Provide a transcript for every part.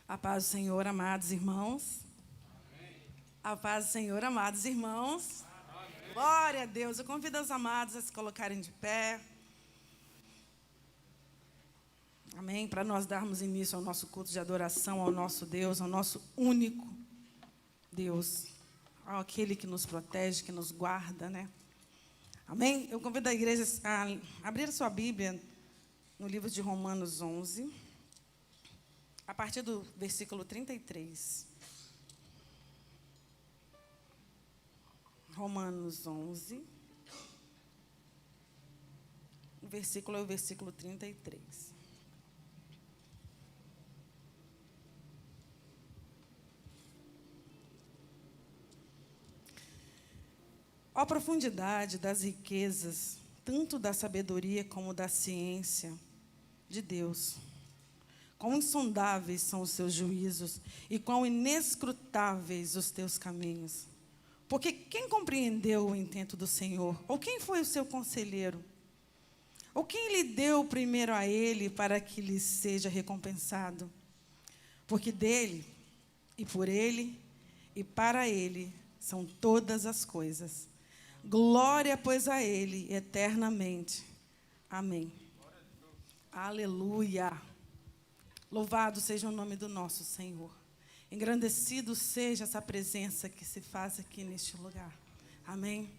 A paz do Senhor, amados irmãos. Amém. A paz do Senhor, amados irmãos. Amém. Glória a Deus. Eu convido os amados a se colocarem de pé. Amém. Para nós darmos início ao nosso culto de adoração ao nosso Deus, ao nosso único Deus, aquele que nos protege, que nos guarda, né? Amém. Eu convido a igreja a abrir a sua Bíblia no livro de Romanos 11. A partir do versículo 33. Romanos 11. O versículo é o versículo 33. Ó profundidade das riquezas, tanto da sabedoria como da ciência de Deus. Quão insondáveis são os seus juízos e quão inescrutáveis os teus caminhos. Porque quem compreendeu o intento do Senhor? Ou quem foi o seu conselheiro? Ou quem lhe deu primeiro a ele para que lhe seja recompensado? Porque dele, e por ele, e para ele são todas as coisas. Glória, pois, a ele eternamente. Amém. Aleluia. Louvado seja o nome do nosso Senhor. Engrandecido seja essa presença que se faz aqui neste lugar. Amém.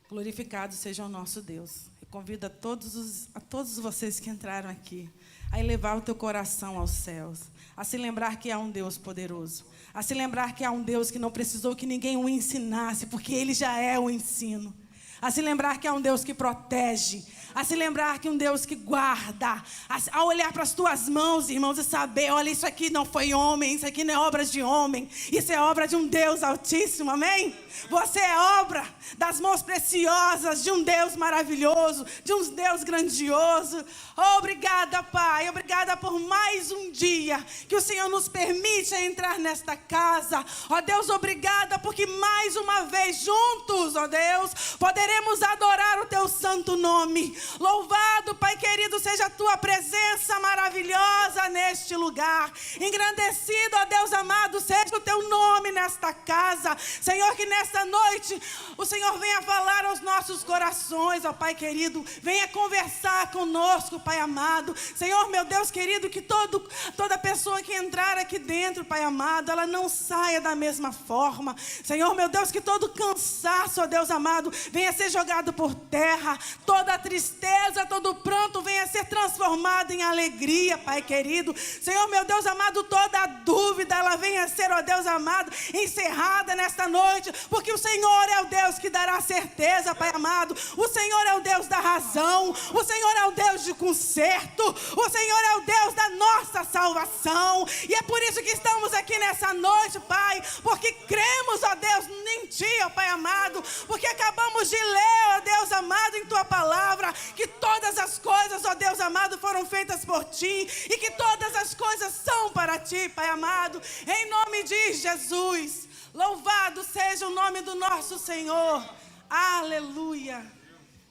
Glorificado seja o nosso Deus. Eu convido a todos vocês que entraram aqui a elevar o teu coração aos céus, a se lembrar que há um Deus poderoso, a se lembrar que há um Deus que não precisou que ninguém o ensinasse, porque Ele já é o ensino. A se lembrar que há um Deus que protege, a se lembrar que um Deus que guarda, a olhar para as tuas mãos, irmãos, e saber, olha, isso aqui não foi homem, isso aqui não é obra de homem, isso é obra de um Deus altíssimo, amém? Você é obra das mãos preciosas de um Deus maravilhoso, de um Deus grandioso. Oh, obrigada, Pai, obrigada por mais um dia que o Senhor nos permite entrar nesta casa. Ó Deus, obrigada porque mais uma vez juntos, ó Deus, poderemos adorar o teu santo nome. Louvado, Pai querido, seja a tua presença maravilhosa neste lugar. Engrandecido, ó Deus amado, seja o teu nome nesta casa. Senhor, que nesta noite o Senhor venha falar aos nossos corações, ó Pai querido. Venha conversar conosco, Pai amado. Senhor, meu Deus querido, que toda pessoa que entrar aqui dentro, Pai amado, ela não saia da mesma forma. Senhor, meu Deus, que todo cansaço, ó Deus amado, venha ser jogado por terra. Toda tristeza, todo pranto venha ser transformado em alegria, Pai querido. Senhor, meu Deus amado, toda dúvida, ela venha ser, ó Deus amado, encerrada nesta noite, porque o Senhor é o Deus que dará certeza, Pai amado. O Senhor é o Deus da razão, o Senhor é o Deus de conserto, o Senhor é o Deus da nossa salvação. E é por isso que estamos aqui nessa noite, Pai, porque cremos, ó Deus, em Ti, ó Pai amado, porque acabamos de ler, ó Deus amado, em Tua palavra, que todas as coisas, ó Deus amado, foram feitas por Ti, e que todas as coisas são para Ti, Pai amado, em nome de Jesus. Louvado seja o nome do nosso Senhor. Aleluia.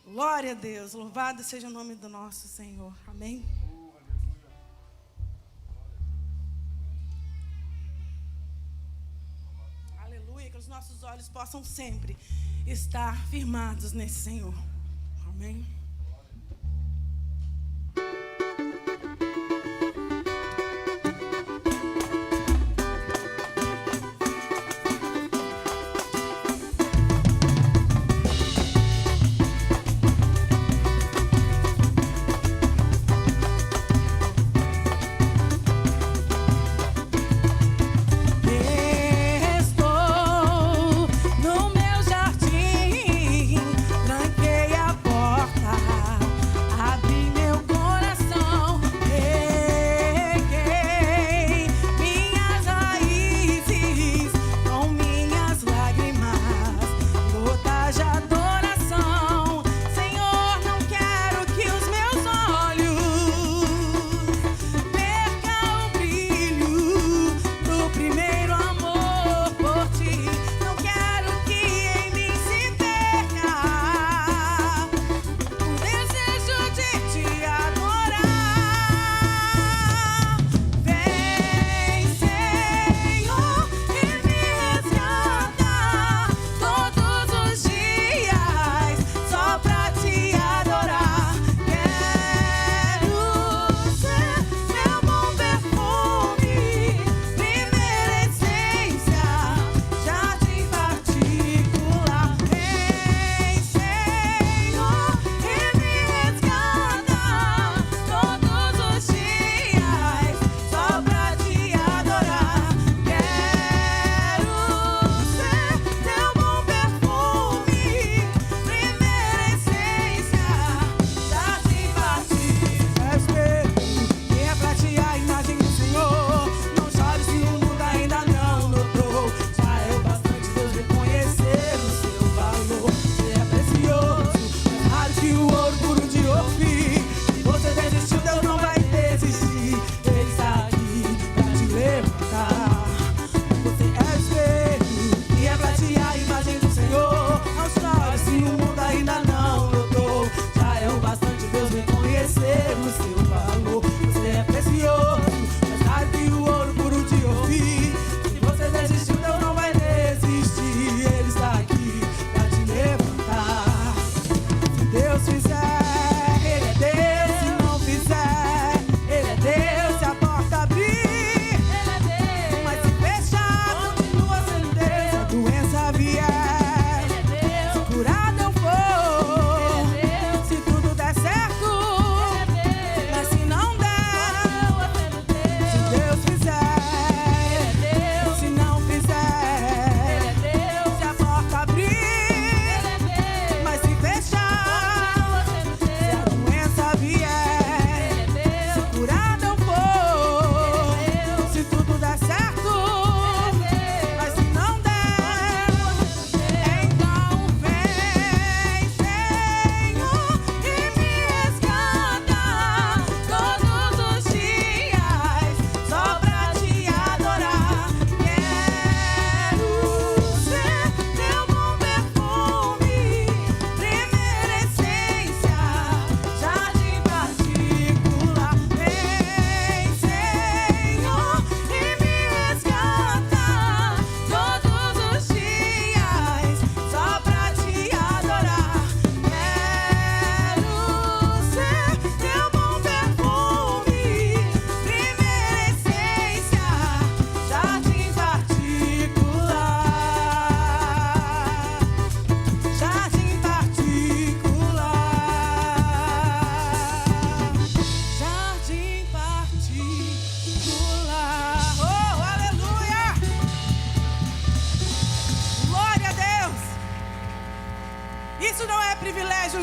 Glória a Deus. Louvado seja o nome do nosso Senhor. Amém. Aleluia. Que os nossos olhos possam sempre estar firmados nesse Senhor. Amém. Estou no meu jardim, tranquei a porta.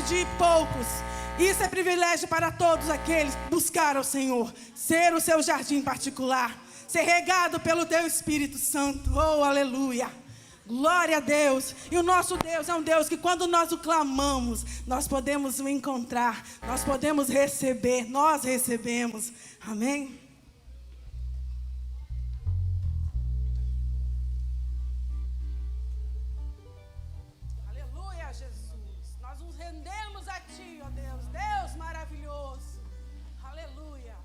número de poucos. Isso é privilégio para todos aqueles que buscaram o Senhor, ser o seu jardim particular, ser regado pelo teu Espírito Santo. Oh, aleluia! Glória a Deus. E o nosso Deus é um Deus que quando nós o clamamos, nós podemos o encontrar, nós podemos receber, nós recebemos. Amém? Aleluia, Jesus. Nós nos rendemos a Ti, ó Deus. Deus maravilhoso. Aleluia.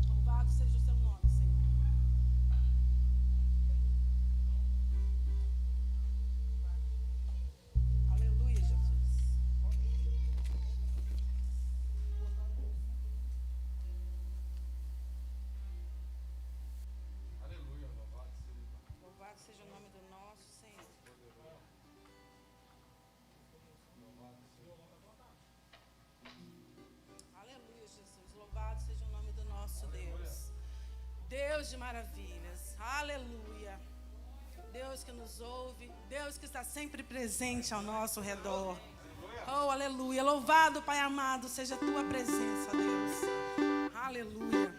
Louvado seja o Seu nome, Senhor. Aleluia, Jesus. Louvado seja o nome do nosso Senhor. Aleluia, Jesus. Louvado seja o nome do nosso Deus. Deus de maravilhas. Aleluia. Deus que nos ouve. Deus que está sempre presente ao nosso redor. Oh, aleluia. Louvado, Pai amado, seja a Tua presença, Deus. Aleluia.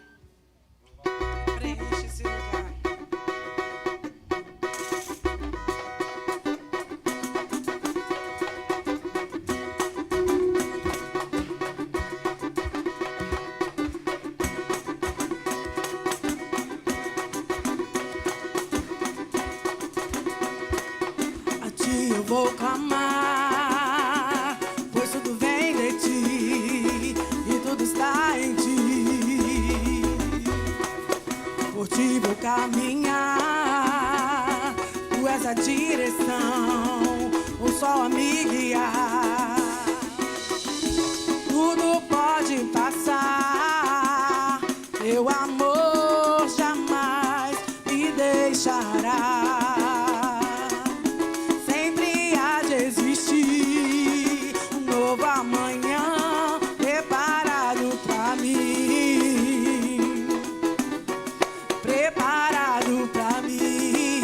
Preenche esse lugar. A Ti eu vou clamar, pois tudo vem de Ti e tudo está em Ti. Por Ti vou caminhar, Tu és a direção, o sol a me guiar. Tudo pode passar, Teu amor jamais me deixará. Sempre há de existir um novo amanhã preparado pra mim. Preparado pra mim.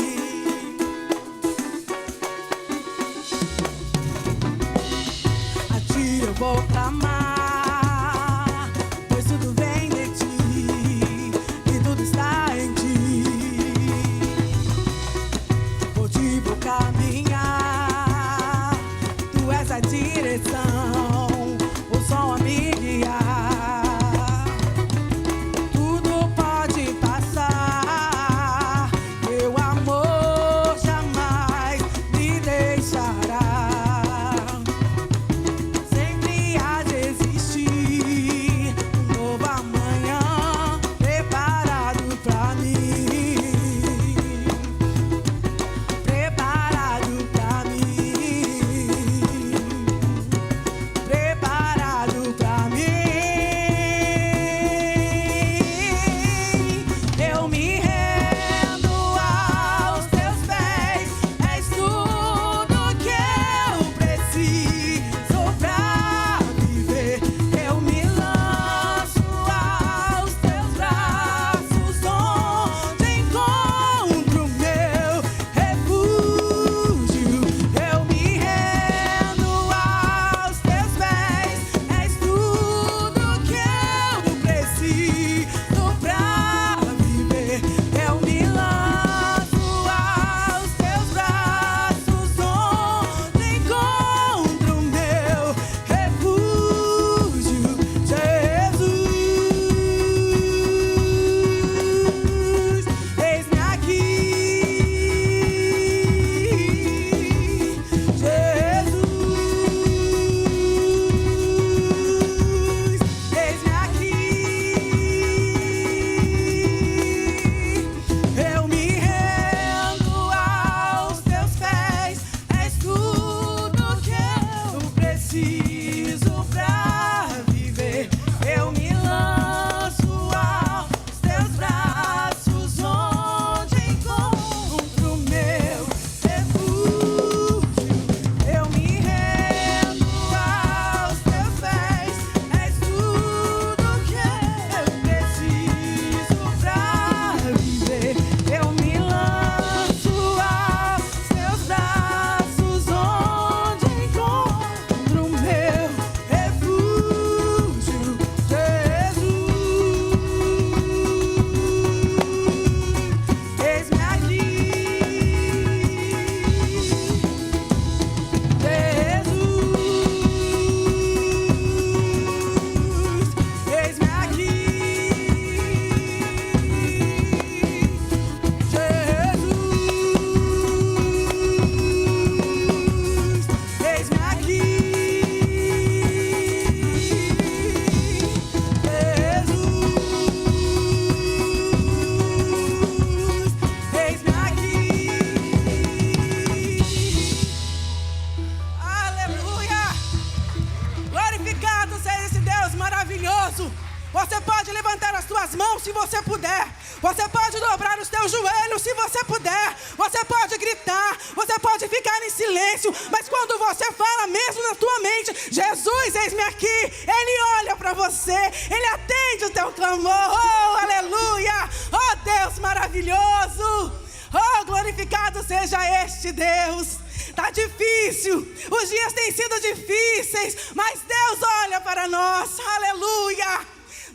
maravilhoso. Você pode levantar as suas mãos se você puder. Você pode dobrar os teus joelhos se você puder. Você pode gritar, você pode ficar em silêncio. Mas quando você fala mesmo na tua mente, Jesus, eis-me aqui, Ele olha para você, Ele atende o teu clamor. Oh, aleluia! Oh, Deus maravilhoso! Oh, glorificado seja este Deus. Está difícil, os dias têm sido difíceis, mas Deus olha para nós. Aleluia!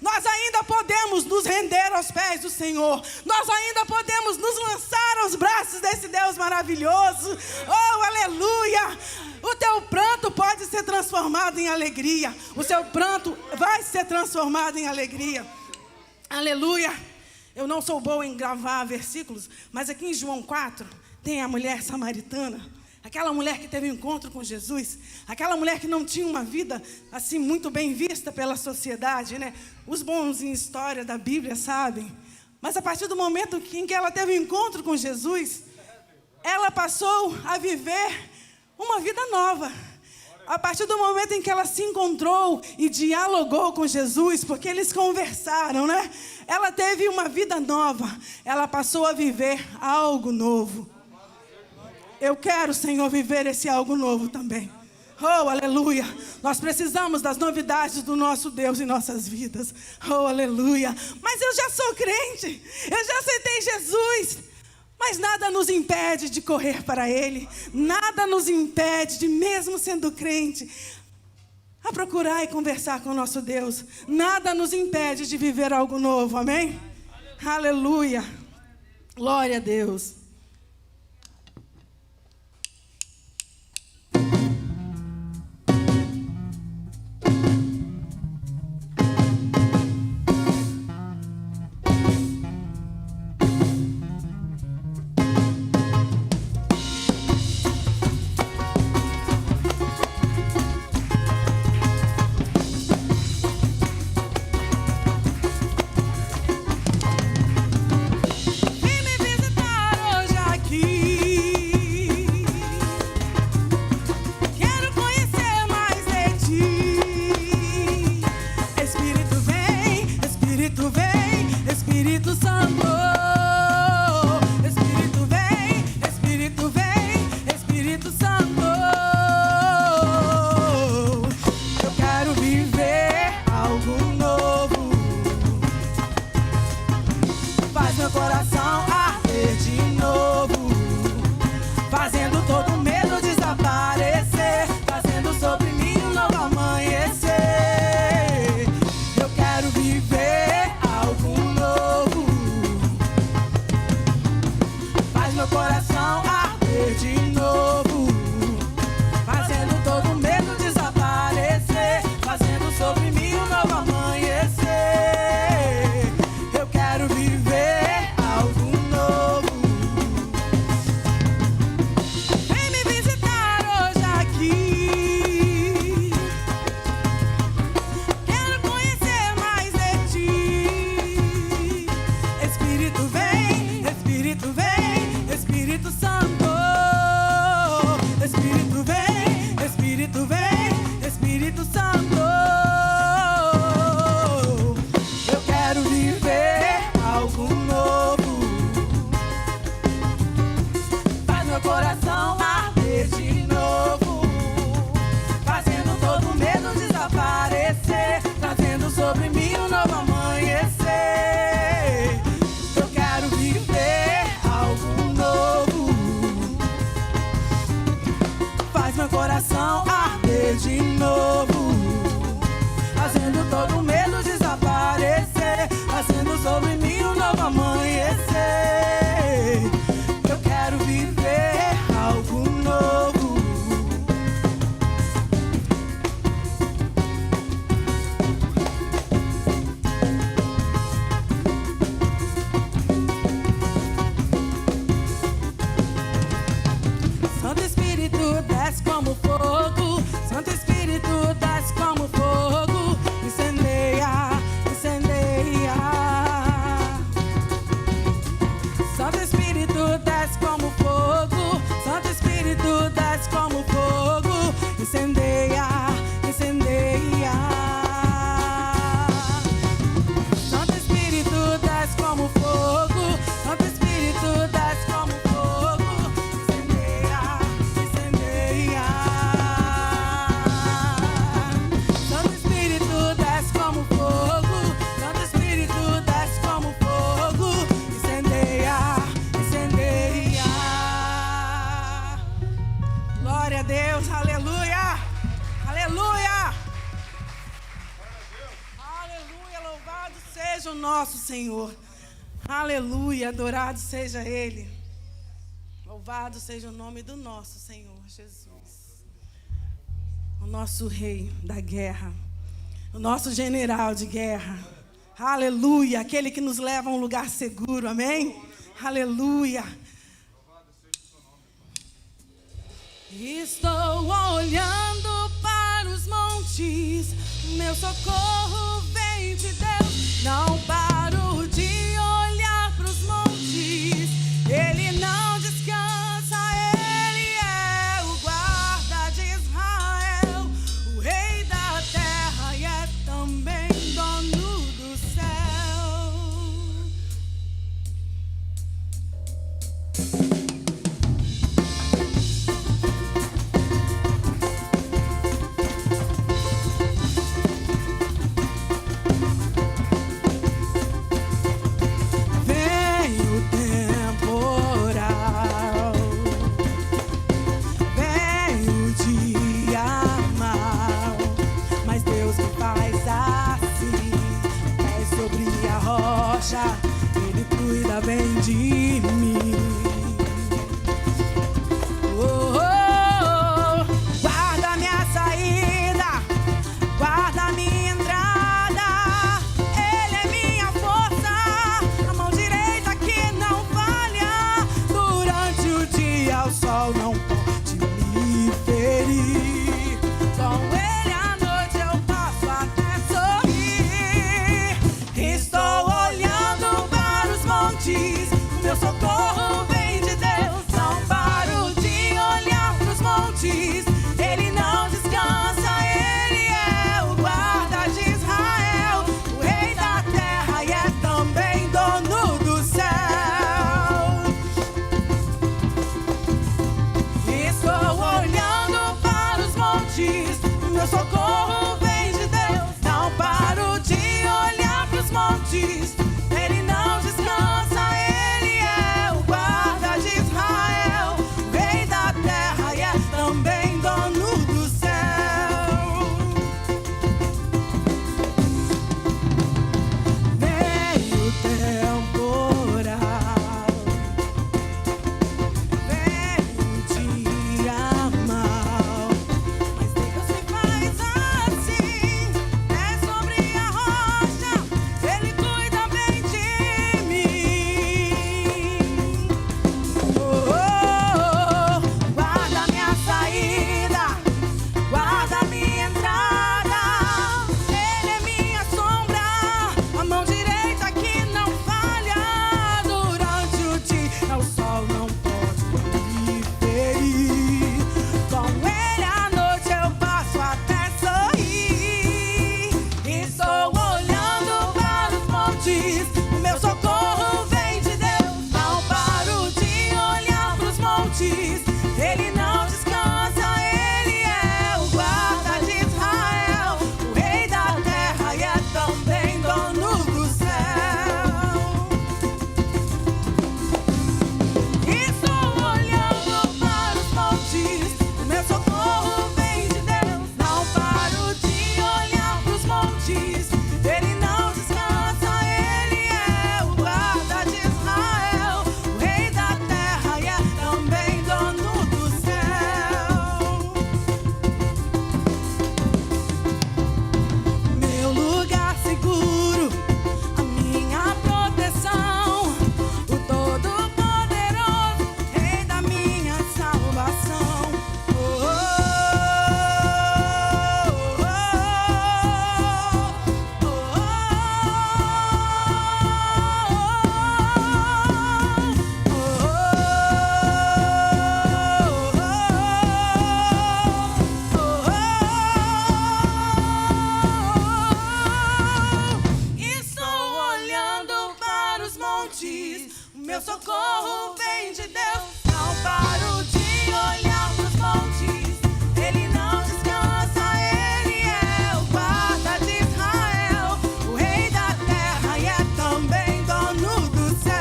Nós ainda podemos nos render aos pés do Senhor. Nós ainda podemos nos lançar aos braços desse Deus maravilhoso. Oh, aleluia! O teu pranto pode ser transformado em alegria. O seu pranto vai ser transformado em alegria. Aleluia! Eu não sou boa em gravar versículos, mas aqui em João 4 tem a mulher samaritana. Aquela mulher que teve um encontro com Jesus, aquela mulher que não tinha uma vida assim muito bem vista pela sociedade, né? Os bons em história da Bíblia sabem. Mas a partir do momento em que ela teve um encontro com Jesus, ela passou a viver uma vida nova. A partir do momento em que ela se encontrou e dialogou com Jesus, porque eles conversaram, né? Ela teve uma vida nova. Ela passou a viver algo novo. Eu quero, Senhor, viver esse algo novo também. Oh, aleluia. Nós precisamos das novidades do nosso Deus em nossas vidas. Oh, aleluia. Mas eu já sou crente. Eu já aceitei Jesus. Mas nada nos impede de correr para Ele. Nada nos impede de, mesmo sendo crente, a procurar e conversar com o nosso Deus. Nada nos impede de viver algo novo. Amém? Aleluia. Glória a Deus. Vem me visitar seja o nosso Senhor. Aleluia, adorado seja Ele. Louvado seja o nome do nosso Senhor Jesus. O nosso rei da guerra, o nosso general de guerra. Aleluia, aquele que nos leva a um lugar seguro, amém? Aleluia. Estou olhando para os montes, meu socorro vem de Deus. Não paro de olhar para os montes, Ele não descansa, Ele é o guarda de Israel, o rei da terra e é também dono do céu. Ele cuida bem de mim. Oh, oh, oh. Guarda minha saída, guarda minha entrada. Ele é minha força, a mão direita que não falha. Durante o dia o sol não pode me ferir. Com ele à noite eu posso até sorrir. Estou olhando para os montes, meu socorro vem de Deus. Não paro de olhar para os montes, Ele não descansa, Ele é o guarda de Israel, o rei da terra e é também dono do céu. Estou olhando para os montes, meu socorro vem de Deus. Não paro de olhar para os montes, Ele não descansa, Ele é o guarda de Israel, o rei da terra e é também dono do céu. Veio o temporal, veio o dia mau, mas Deus me faz assim, é sobre a rocha, Ele cuida bem de mim. Oh, oh, oh. Guarda minha saída, guarda minha entrada. Ele é minha sombra, a mão direita que não falha. Durante o dia o sol não pode me ferir. Com ele à noite eu passo até sorrir. Estou olhando para os montes, o meu socorro vem de Deus. Não paro de olhar para os montes, Ele não descansa, Ele é o guarda de Israel, o rei da terra e é também dono do céu. Estou olhando para os montes, o meu socorro vem de Deus. Não paro de olhar para os montes, Ele não descansa, Ele é o guarda de Israel, o rei da terra e é também dono do céu. Meu lugar seguro, a minha proteção, o Todo-Poderoso, rei da minha salvação. Oh, oh, oh, oh, Estou olhando para os montes, o meu socorro vem de Deus. Não paro de olhar para os montes, Ele não descansa, Ele é o guarda de Israel, o rei da terra e é também dono do céu.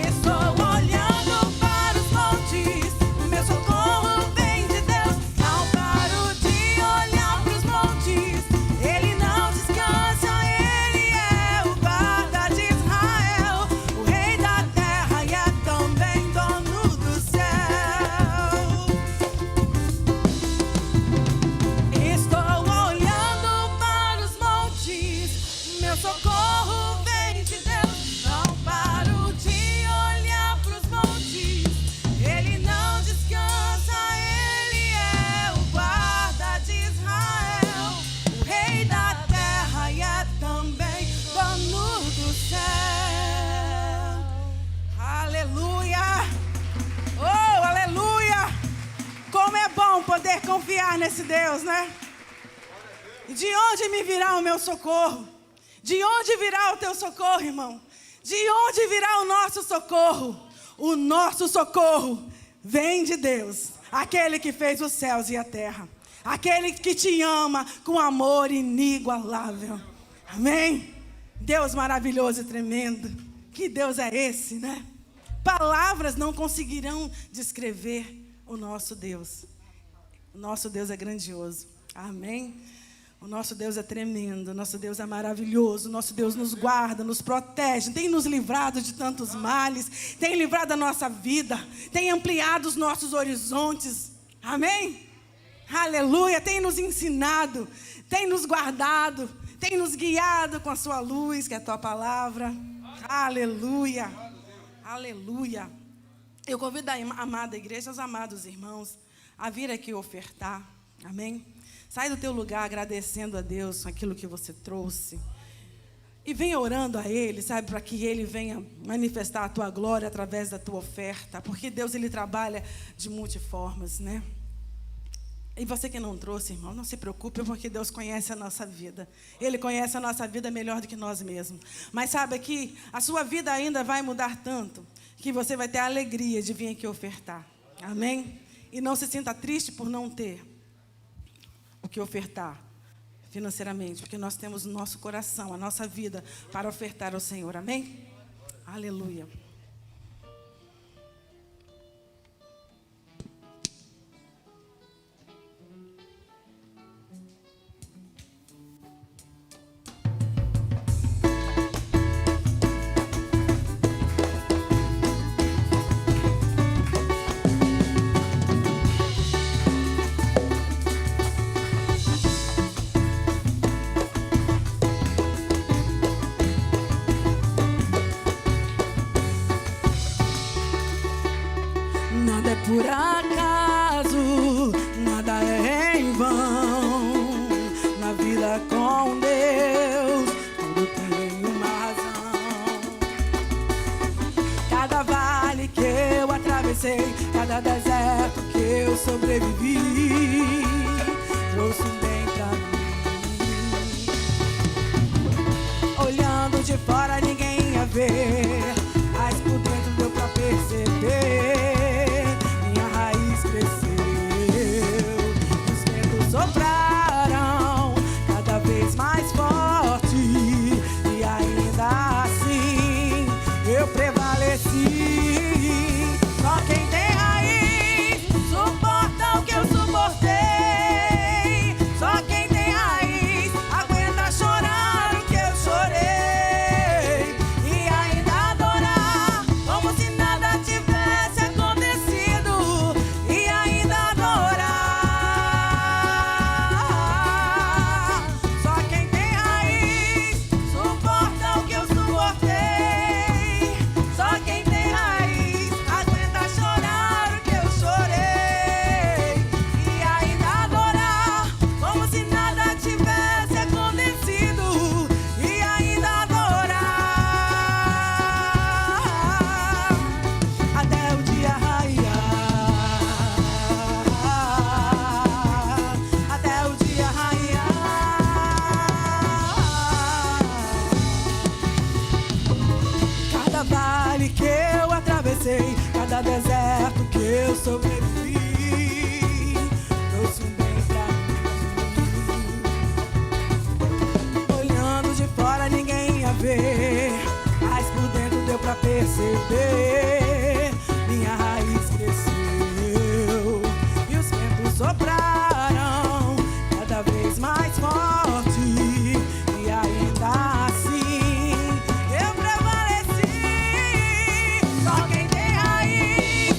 Estou olhando para os montes, o meu socorro vem de Deus. Não paro de olhar para os montes, confiar nesse Deus, né? De onde me virá o meu socorro? De onde virá o teu socorro, irmão? De onde virá o nosso socorro? O nosso socorro vem de Deus, aquele que fez os céus e a terra, aquele que te ama com amor inigualável. Amém? Deus maravilhoso e tremendo. Que Deus é esse, né? Palavras não conseguirão descrever o nosso Deus. O nosso Deus é grandioso. Amém? O nosso Deus é tremendo, o nosso Deus é maravilhoso, o nosso Deus nos guarda, nos protege, tem nos livrado de tantos males, tem livrado a nossa vida, tem ampliado os nossos horizontes. Amém? Aleluia, tem nos ensinado, tem nos guardado, tem nos guiado com a sua luz, que é a tua palavra. Aleluia, aleluia. Eu convido a amada igreja, os amados irmãos, a vir aqui ofertar. Amém? Sai do teu lugar agradecendo a Deus aquilo que você trouxe. E venha orando a Ele, sabe, para que Ele venha manifestar a tua glória através da tua oferta. Porque Deus, Ele trabalha de multiformas, né? E você que não trouxe, irmão, não se preocupe, porque Deus conhece a nossa vida. Ele conhece a nossa vida melhor do que nós mesmos. Mas sabe que a sua vida ainda vai mudar tanto, que você vai ter a alegria de vir aqui ofertar. Amém? E não se sinta triste por não ter o que ofertar financeiramente, porque nós temos o nosso coração, a nossa vida para ofertar ao Senhor. Amém? Aleluia. Nada é por acaso, nada é em vão. Na vida com Deus, tudo tem uma razão. Cada vale que eu atravessei, cada deserto que eu sobrevivi, trouxe um bem pra mim. Olhando de fora ninguém ia ver, mas por dentro deu pra perceber. Sopraram cada vez mais forte, e ainda assim eu prevaleci. Só quem tem raiz suporta o que eu suportei. Só quem tem raiz aguenta chorar o que eu chorei, e ainda adorar como se nada tivesse acontecido, e ainda adorar. Cada deserto que eu sobrevivi, trouxe um bem pra mim. Olhando de fora ninguém ia ver, mas por dentro deu pra perceber. Minha raiz cresceu e os ventos sopraram cada vez mais forte, e ainda assim eu prevaleci. Só quem tem raiz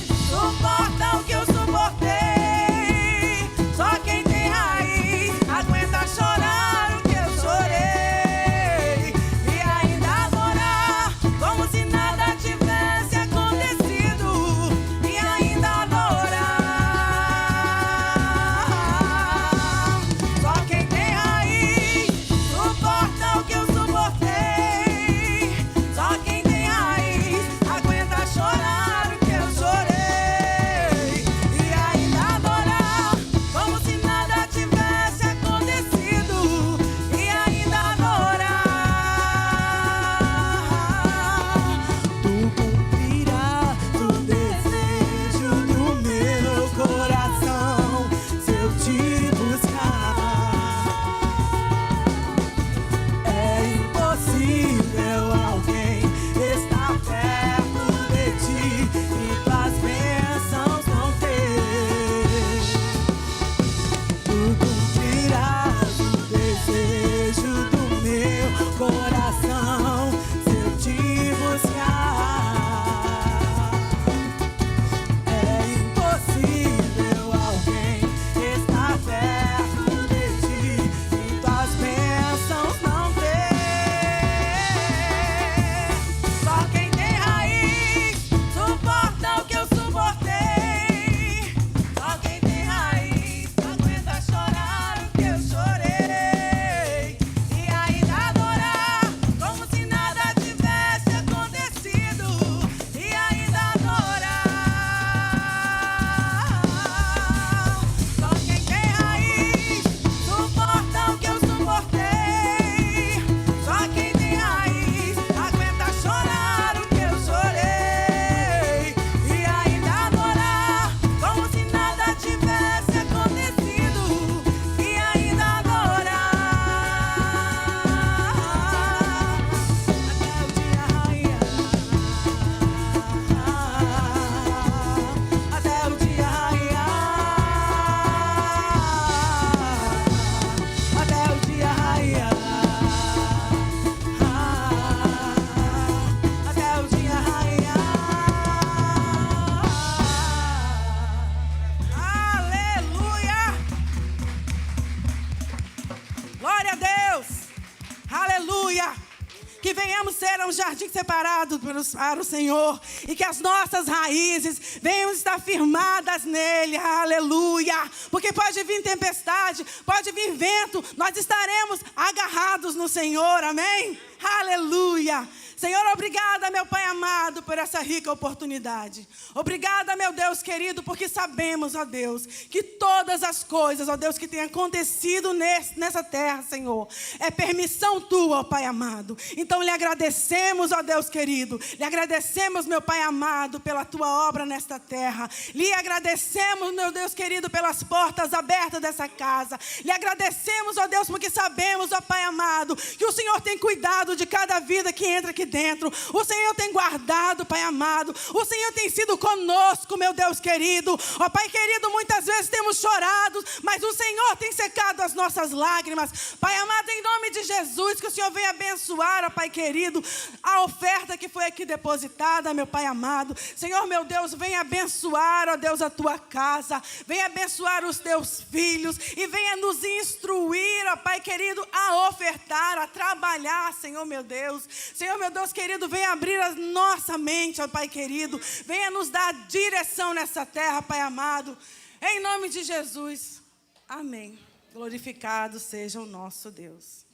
venhamos ser um jardim separado para o Senhor, e que as nossas raízes venham estar firmadas nele, aleluia, porque pode vir tempestade, pode vir vento, nós estaremos agarrados no Senhor, amém? Aleluia. Senhor, obrigada, meu Pai amado, por essa rica oportunidade. Obrigada, meu Deus querido, porque sabemos, ó Deus, que todas as coisas, ó Deus, que têm acontecido nessa terra, Senhor, é permissão tua, ó Pai amado. Então lhe agradecemos, ó Deus querido, lhe agradecemos, meu Pai amado, pela tua obra nesta terra. Lhe agradecemos, meu Deus querido, pelas portas abertas dessa casa. Lhe agradecemos, ó Deus, porque sabemos, ó Pai amado, que o Senhor tem cuidado de cada vida que entra aqui dentro. O Senhor tem guardado, Pai amado. O Senhor tem sido conosco, meu Deus querido. Ó Pai querido, muitas vezes temos chorado, mas o Senhor tem secado as nossas lágrimas. Pai amado, em nome de Jesus, que o Senhor venha abençoar, ó Pai querido, a oferta que foi aqui depositada, meu Pai amado. Senhor, meu Deus, venha abençoar, ó Deus, a tua casa. Venha abençoar os teus filhos e venha nos instruir, ó Pai querido, a ofertar, a trabalhar, Senhor, meu Deus. Senhor, meu Deus querido, venha abrir a nossa mente, ó Pai querido. Venha nos dar direção nessa terra, Pai amado. Em nome de Jesus. Amém. Glorificado seja o nosso Deus.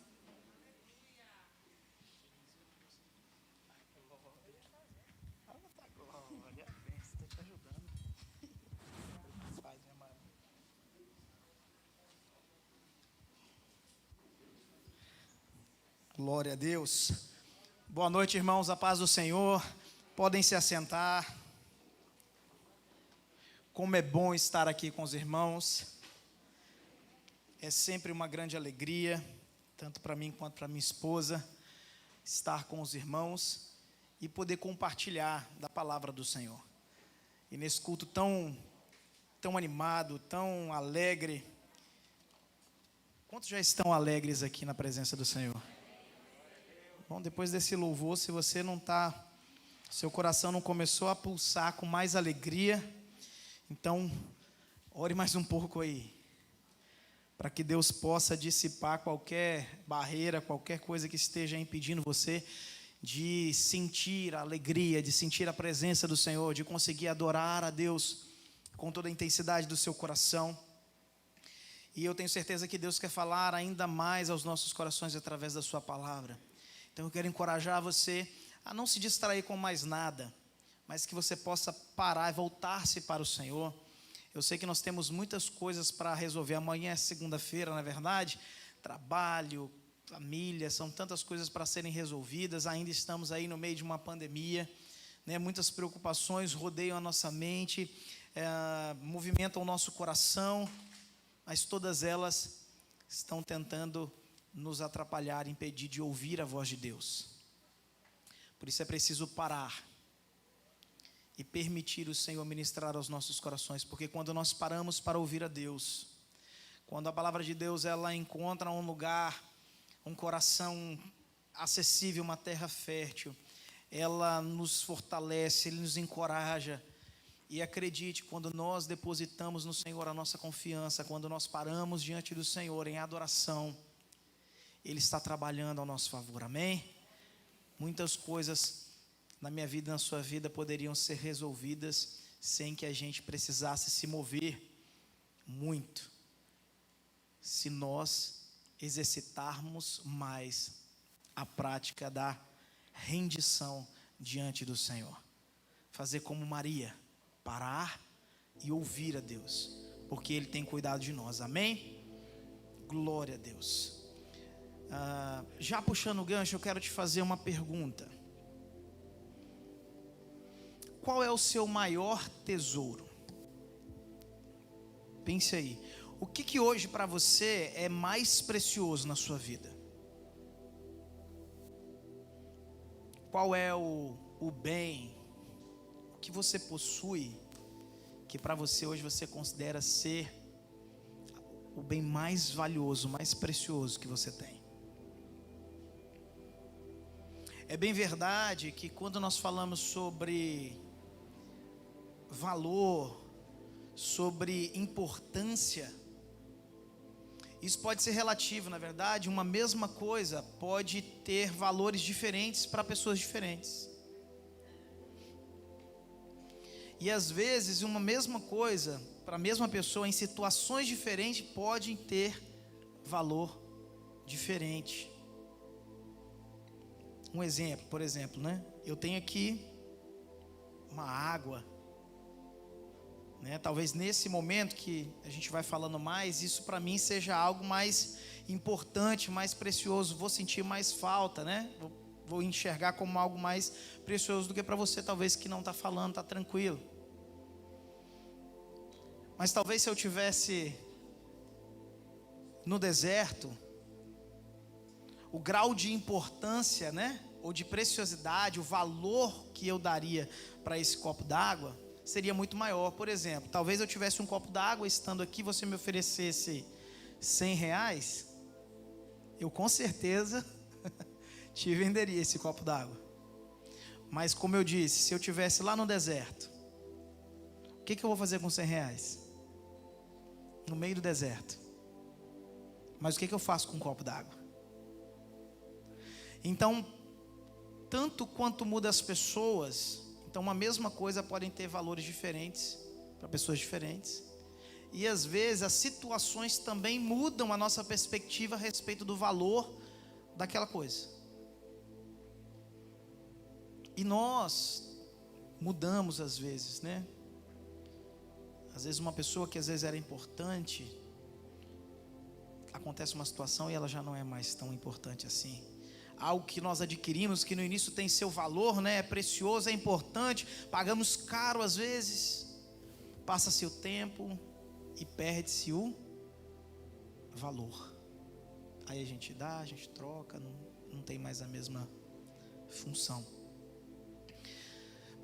Glória a Deus. Boa noite, irmãos, a paz do Senhor. Podem se assentar. Como é bom estar aqui com os irmãos. É sempre uma grande alegria, tanto para mim quanto para minha esposa, estar com os irmãos e poder compartilhar da palavra do Senhor. E nesse culto tão animado, tão alegre. Quantos já estão alegres aqui na presença do Senhor? Bom, depois desse louvor, se você não está, seu coração não começou a pulsar com mais alegria, então, ore mais um pouco aí, para que Deus possa dissipar qualquer barreira, qualquer coisa que esteja impedindo você de sentir a alegria, de sentir a presença do Senhor, de conseguir adorar a Deus com toda a intensidade do seu coração. E eu tenho certeza que Deus quer falar ainda mais aos nossos corações através da sua palavra. Então eu quero encorajar você a não se distrair com mais nada, mas que você possa parar e voltar-se para o Senhor. Eu sei que nós temos muitas coisas para resolver. Amanhã é segunda-feira, não é verdade? Trabalho, família, são tantas coisas para serem resolvidas. Ainda estamos aí no meio de uma pandemia, né? Muitas preocupações rodeiam a nossa mente, movimentam o nosso coração, mas todas elas estão tentando nos atrapalhar, impedir de ouvir a voz de Deus. Por isso é preciso parar e permitir o Senhor ministrar aos nossos corações, porque quando nós paramos para ouvir a Deus, quando a palavra de Deus ela encontra um lugar, um coração acessível, uma terra fértil, ela nos fortalece, Ele nos encoraja. E acredite, quando nós depositamos no Senhor a nossa confiança, quando nós paramos diante do Senhor em adoração, Ele está trabalhando ao nosso favor, amém? Muitas coisas na minha vida e na sua vida poderiam ser resolvidas sem que a gente precisasse se mover muito, se nós exercitarmos mais a prática da rendição diante do Senhor. Fazer como Maria, parar e ouvir a Deus, porque Ele tem cuidado de nós, amém? Glória a Deus. Já puxando o gancho, eu quero te fazer uma pergunta. Qual é o seu maior tesouro? Pense aí. O que hoje para você é mais precioso na sua vida? Qual é o bem que você possui, que para você hoje você considera ser o bem mais valioso, mais precioso que você tem? É bem verdade que quando nós falamos sobre valor, sobre importância, Isso pode ser relativo, na verdade. Uma mesma coisa pode ter valores diferentes para pessoas diferentes. E às vezes uma mesma coisa para a mesma pessoa em situações diferentes pode ter valor diferente. Um exemplo, por exemplo, né? Eu tenho aqui uma água, né? Talvez nesse momento que a gente vai falando mais, isso para mim seja algo mais importante, mais precioso. Vou sentir mais falta, né? Vou enxergar como algo mais precioso do que para você, talvez, que não está falando, está tranquilo. Mas talvez se eu tivesse no deserto, o grau de importância, né, ou de preciosidade, o valor que eu daria para esse copo d'água seria muito maior. Por exemplo, talvez eu tivesse um copo d'água, estando aqui, você me oferecesse R$100, eu com certeza te venderia esse copo d'água. Mas como eu disse, se eu tivesse lá no deserto, o que eu vou fazer com R$100? No meio do deserto. Mas o que eu faço com um copo d'água? Então, tanto quanto muda as pessoas, então uma mesma coisa podem ter valores diferentes para pessoas diferentes. E às vezes as situações também mudam a nossa perspectiva a respeito do valor daquela coisa. E nós mudamos às vezes, né? Às vezes uma pessoa que às vezes era importante, acontece uma situação e ela já não é mais tão importante assim. Algo que nós adquirimos, que no início tem seu valor, né? É precioso, é importante, pagamos caro às vezes, passa-se o tempo e perde-se o valor. Aí a gente dá, a gente troca, não tem mais a mesma função.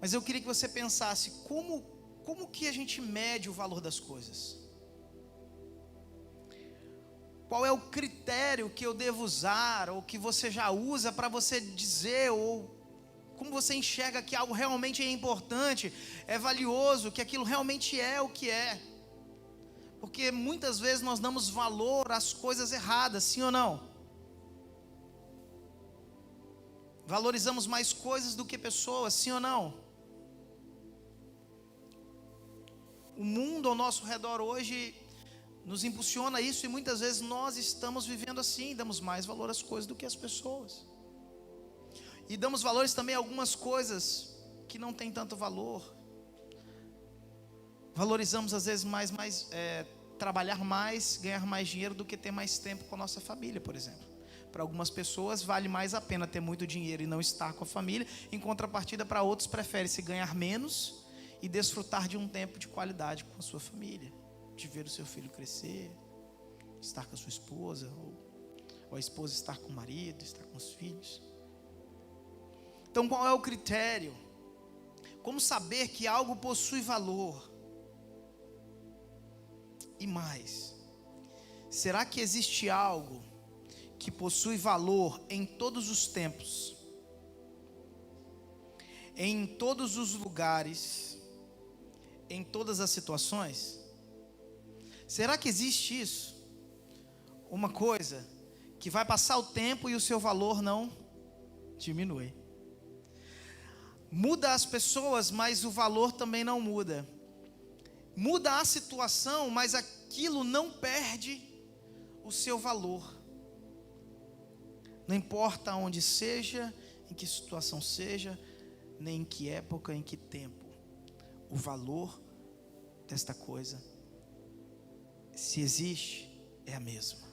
Mas eu queria que você pensasse, como que a gente mede o valor das coisas? Qual é o critério que eu devo usar, ou que você já usa para você dizer, ou como você enxerga que algo realmente é importante, é valioso, que aquilo realmente é o que é? Porque muitas vezes nós damos valor às coisas erradas, sim ou não? Valorizamos mais coisas do que pessoas, sim ou não? O mundo ao nosso redor hoje nos impulsiona isso, e muitas vezes nós estamos vivendo assim, damos mais valor às coisas do que às pessoas. E damos valores também a algumas coisas que não têm tanto valor. Valorizamos às vezes trabalhar mais, ganhar mais dinheiro do que ter mais tempo com a nossa família, por exemplo. Para algumas pessoas vale mais a pena ter muito dinheiro e não estar com a família. Em contrapartida, para outros prefere-se ganhar menos e desfrutar de um tempo de qualidade com a sua família, de ver o seu filho crescer, estar com a sua esposa, ou a esposa estar com o marido, estar com os filhos. Então, qual é o critério? Como saber que algo possui valor? E mais, será que existe algo que possui valor em todos os tempos, em todos os lugares, em todas as situações? Será que existe isso? Uma coisa que vai passar o tempo e o seu valor não diminui. Muda as pessoas, mas o valor também não muda. Muda a situação, mas aquilo não perde o seu valor. Não importa onde seja, em que situação seja, nem em que época, em que tempo. O valor desta coisa, se existe, é a mesma.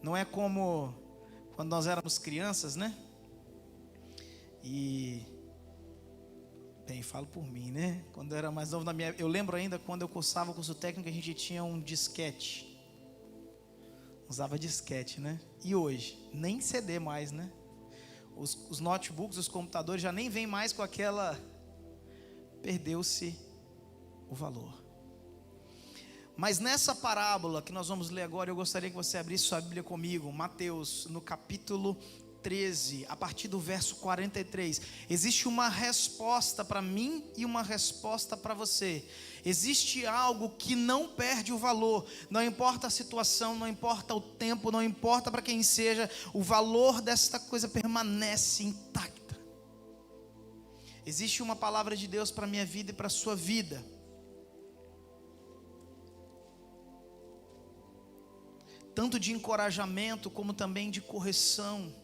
Não é como quando nós éramos crianças, né? E bem, falo por mim, né? Quando eu era mais novo, eu lembro ainda quando eu cursava o curso técnico, a gente tinha um disquete. Usava disquete, né? E hoje, nem CD mais, né? Os notebooks, os computadores já nem vêm mais com aquela... Perdeu-se o valor. Mas nessa parábola que nós vamos ler agora, eu gostaria que você abrisse sua Bíblia comigo, Mateus, no capítulo 13, a partir do verso 43, existe uma resposta para mim e uma resposta para você. Existe algo que não perde o valor, não importa a situação, não importa o tempo, não importa para quem seja, o valor desta coisa permanece intacta. Existe uma palavra de Deus para a minha vida e para a sua vida. Tanto de encorajamento como também de correção.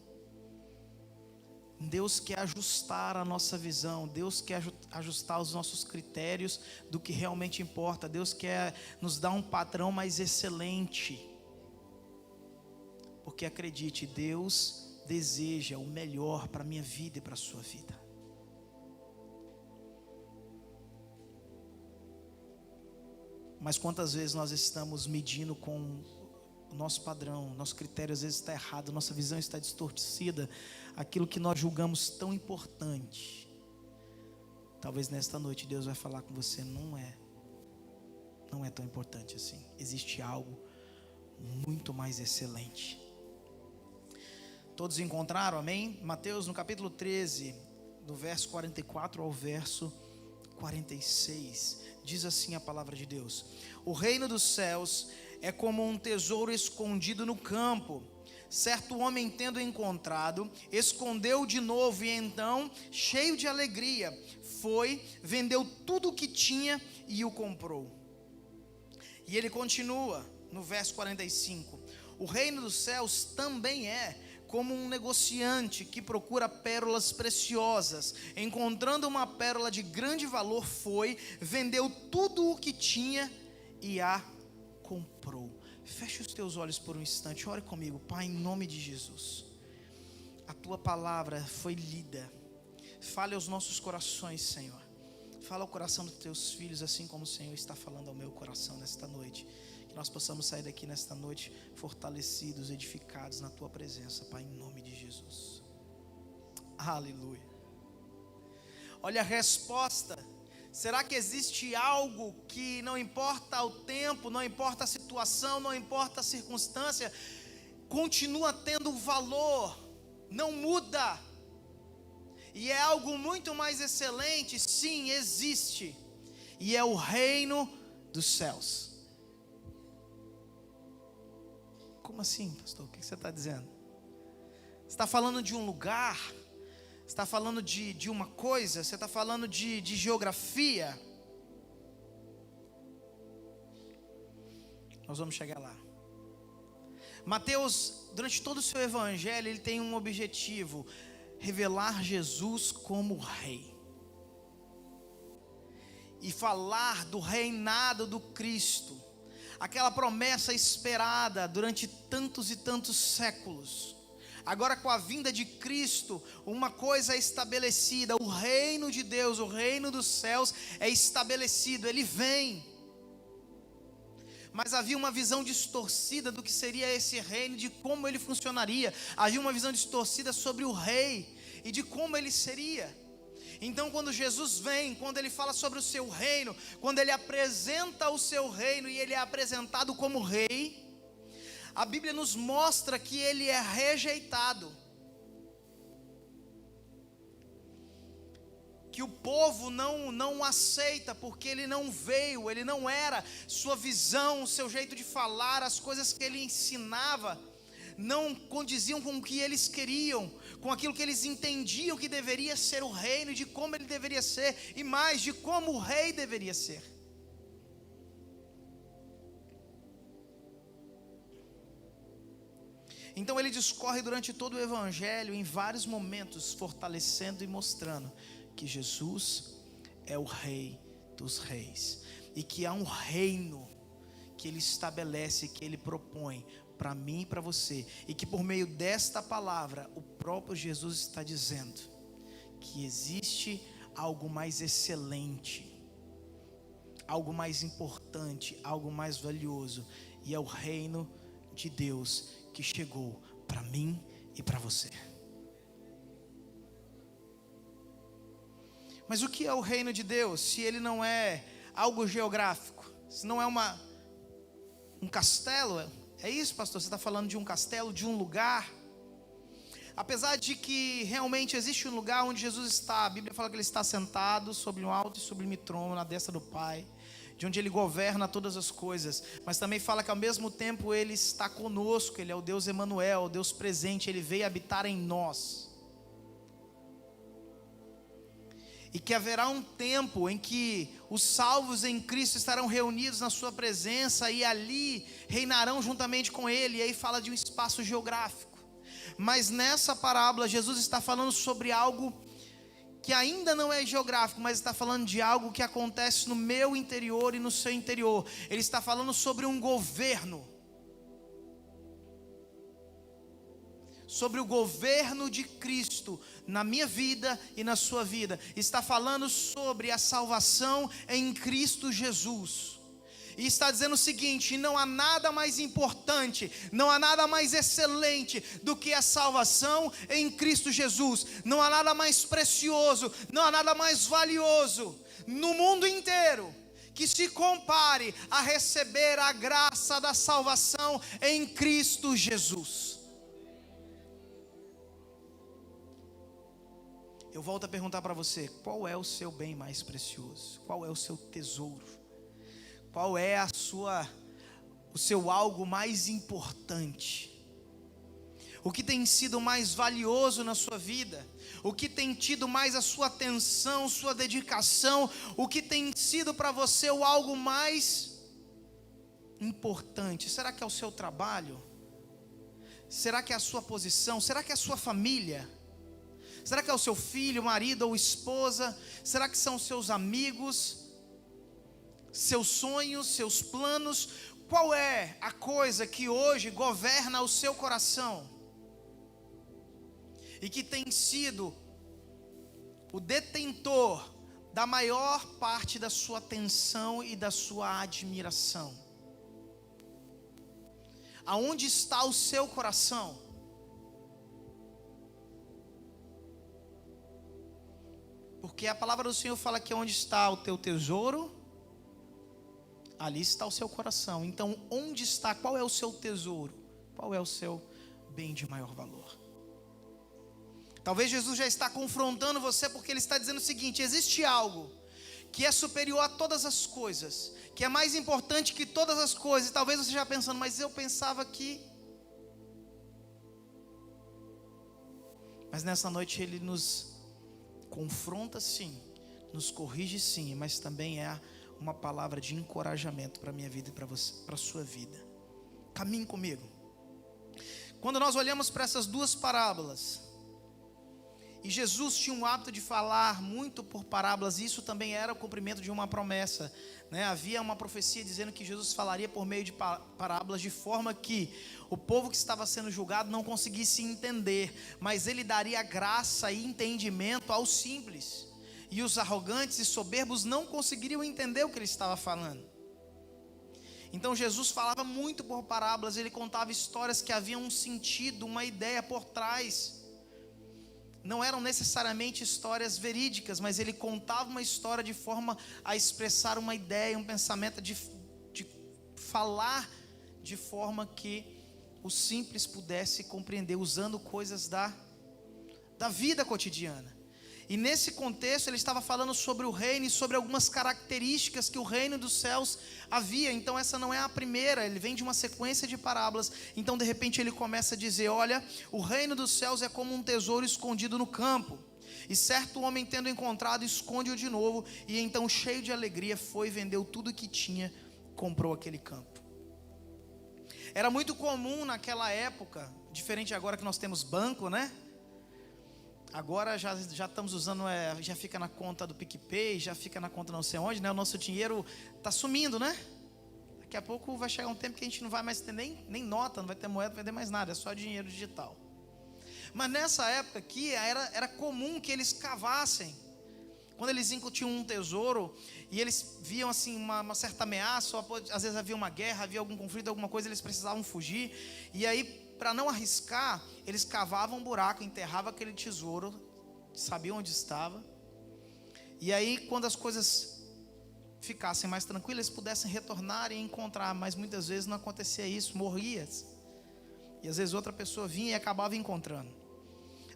Deus quer ajustar a nossa visão, Deus quer ajustar os nossos critérios do que realmente importa. Deus quer nos dar um padrão mais excelente. Porque acredite, Deus deseja o melhor para a minha vida e para a sua vida. Mas quantas vezes nós estamos medindo com o nosso padrão, nosso critério às vezes está errado, nossa visão está distorcida, aquilo que nós julgamos tão importante. Talvez nesta noite Deus vai falar com você, não é tão importante assim. Existe algo muito mais excelente. Todos encontraram, amém? Mateus no capítulo 13, do verso 44 ao verso 46, diz assim a palavra de Deus: o reino dos céus é como um tesouro escondido no campo. Certo homem, tendo encontrado, escondeu de novo, e então, cheio de alegria, foi, vendeu tudo o que tinha e o comprou. E ele continua no verso 45: o reino dos céus também é como um negociante que procura pérolas preciosas. Encontrando uma pérola de grande valor, foi, vendeu tudo o que tinha e a comprou. Feche os teus olhos por um instante, ore comigo. Pai, em nome de Jesus, a tua palavra foi lida. Fale aos nossos corações, Senhor. Fala ao coração dos teus filhos, assim como o Senhor está falando ao meu coração nesta noite. Que nós possamos sair daqui nesta noite fortalecidos, edificados na tua presença, Pai, em nome de Jesus. Aleluia. Olha a resposta. Será que existe algo que não importa o tempo, não importa a situação, não importa a circunstância, continua tendo valor, não muda, e é algo muito mais excelente? Sim, existe, e é o reino dos céus. Como assim, pastor? O que você está dizendo? Você está falando de um lugar? Você está falando de uma coisa? Você está falando de geografia? Nós vamos chegar lá. Mateus, durante todo o seu evangelho, ele tem um objetivo: revelar Jesus como Rei. E falar do reinado do Cristo. Aquela promessa esperada durante tantos e tantos séculos. Agora, com a vinda de Cristo, uma coisa é estabelecida: o reino de Deus, o reino dos céus é estabelecido, ele vem. Mas havia uma visão distorcida do que seria esse reino, de como ele funcionaria. Havia uma visão distorcida sobre o rei e de como ele seria. Então, quando Jesus vem, quando ele fala sobre o seu reino, quando ele apresenta o seu reino e ele é apresentado como rei, a Bíblia nos mostra que ele é rejeitado, que o povo não aceita, porque ele não veio, ele não era, sua visão, o seu jeito de falar, as coisas que ele ensinava, não condiziam com o que eles queriam, com aquilo que eles entendiam que deveria ser o reino, de como ele deveria ser, e mais, de como o rei deveria ser. Então ele discorre durante todo o evangelho, em vários momentos, fortalecendo e mostrando que Jesus é o Rei dos reis, e que há um reino que ele estabelece, que ele propõe para mim e para você, e que por meio desta palavra, o próprio Jesus está dizendo que existe algo mais excelente, algo mais importante, algo mais valioso, e é o reino de Deus que chegou para mim e para você. Mas o que é o reino de Deus, se ele não é algo geográfico, se não é um castelo? É isso, pastor? Você está falando de um castelo, de um lugar? apesar de que realmente existe um lugar onde Jesus está, a Bíblia fala que ele está sentado sobre um alto e sublime trono na destra do Pai, de onde ele governa todas as coisas, mas também fala que ao mesmo tempo ele está conosco, ele é o Deus Emanuel, o Deus presente, ele veio habitar em nós. E que haverá um tempo em que os salvos em Cristo estarão reunidos na sua presença e ali reinarão juntamente com ele. E aí fala de um espaço geográfico. Mas nessa parábola Jesus está falando sobre algo que ainda não é geográfico, mas está falando de algo que acontece no meu interior e no seu interior. Ele está falando sobre um governo. Sobre o governo de Cristo na minha vida e na sua vida. Está falando sobre a salvação em Cristo Jesus. E está dizendo o seguinte: não há nada mais importante, não há nada mais excelente do que a salvação em Cristo Jesus. Não há nada mais precioso, não há nada mais valioso no mundo inteiro que se compare a receber a graça da salvação em Cristo Jesus. Eu volto a perguntar para você: qual é o seu bem mais precioso? Qual é o seu tesouro? Qual é o seu algo mais importante? O que tem sido mais valioso na sua vida? O que tem tido mais a sua atenção, sua dedicação? O que tem sido para você o algo mais importante? Será que é o seu trabalho? Será que é a sua posição? Será que é a sua família? Será que é o seu filho, marido ou esposa? Será que são seus amigos? Seus sonhos, seus planos? Qual é a coisa que hoje governa o seu coração? E que tem sido o detentor da maior parte da sua atenção e da sua admiração? Aonde está o seu coração? Porque a palavra do Senhor fala que onde está o teu tesouro, ali está o seu coração. Então, onde está, qual é o seu tesouro? Qual é o seu bem de maior valor? Talvez Jesus já está confrontando você, porque ele está dizendo o seguinte: existe algo que é superior a todas as coisas, que é mais importante que todas as coisas. E talvez você já pensando: mas eu pensava que... Mas nessa noite ele nos confronta sim, nos corrige sim, mas também é uma palavra de encorajamento para a minha vida e para você, para a sua vida. Caminhe comigo. Quando nós olhamos para essas duas parábolas, e Jesus tinha um hábito de falar muito por parábolas, e isso também era o cumprimento de uma promessa, né? Havia uma profecia dizendo que Jesus falaria por meio de parábolas, de forma que o povo que estava sendo julgado não conseguisse entender, mas ele daria graça e entendimento aos simples, e os arrogantes e soberbos não conseguiriam entender o que ele estava falando. Então Jesus falava muito por parábolas, ele contava histórias que haviam um sentido, uma ideia por trás. Não eram necessariamente histórias verídicas, mas ele contava uma história de forma a expressar uma ideia, um pensamento, de falar de forma que o simples pudesse compreender, usando coisas da vida cotidiana. E nesse contexto ele estava falando sobre o reino e sobre algumas características que o reino dos céus havia. Então essa não é a primeira, ele vem de uma sequência de parábolas. Então de repente ele começa a dizer: olha, o reino dos céus é como um tesouro escondido no campo, e certo homem, tendo encontrado, esconde-o de novo, e então cheio de alegria foi, vendeu tudo que tinha, comprou aquele campo. Era muito comum naquela época, diferente agora que nós temos banco, né? Agora já estamos usando, já fica na conta do PicPay, já fica na conta não sei onde, né? O nosso dinheiro está sumindo, né? Daqui a pouco vai chegar um tempo que a gente não vai mais ter nem nota, não vai ter moeda, não vai ter mais nada, é só dinheiro digital. Mas nessa época aqui, era comum que eles cavassem. Quando eles tinham um tesouro, e eles viam assim uma certa ameaça, ou às vezes havia uma guerra, havia algum conflito, alguma coisa, eles precisavam fugir, e aí, para não arriscar, eles cavavam um buraco, enterravam aquele tesouro, sabiam onde estava, e aí quando as coisas ficassem mais tranquilas, eles pudessem retornar e encontrar. Mas muitas vezes não acontecia isso, morria, e às vezes outra pessoa vinha e acabava encontrando.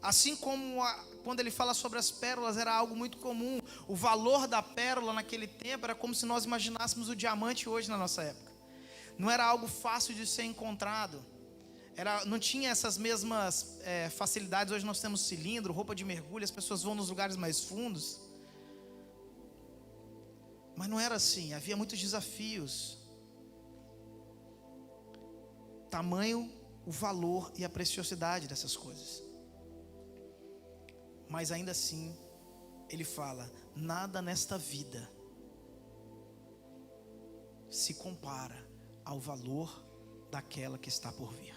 Assim como quando ele fala sobre as pérolas, era algo muito comum. O valor da pérola naquele tempo era como se nós imaginássemos o diamante hoje na nossa época. Não era algo fácil de ser encontrado. Não tinha essas mesmas facilidades. Hoje nós temos cilindro, roupa de mergulho, as pessoas vão nos lugares mais fundos. Mas não era assim, havia muitos desafios. Tamanho, o valor e a preciosidade dessas coisas. Mas ainda assim, ele fala: nada nesta vida se compara ao valor daquela que está por vir.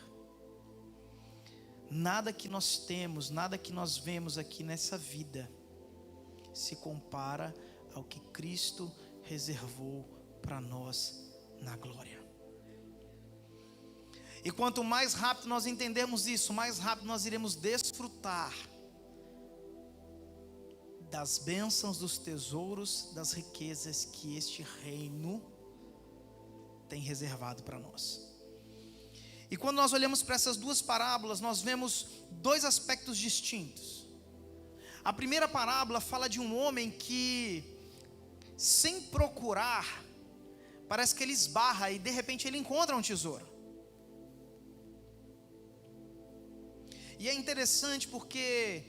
Nada que nós temos, nada que nós vemos aqui nessa vida se compara ao que Cristo reservou para nós na glória. E quanto mais rápido nós entendermos isso, mais rápido nós iremos desfrutar das bênçãos, dos tesouros, das riquezas que este reino tem reservado para nós. E quando nós olhamos para essas duas parábolas, nós vemos dois aspectos distintos. A primeira parábola fala de um homem que, sem procurar, parece que ele esbarra e de repente ele encontra um tesouro. E é interessante porque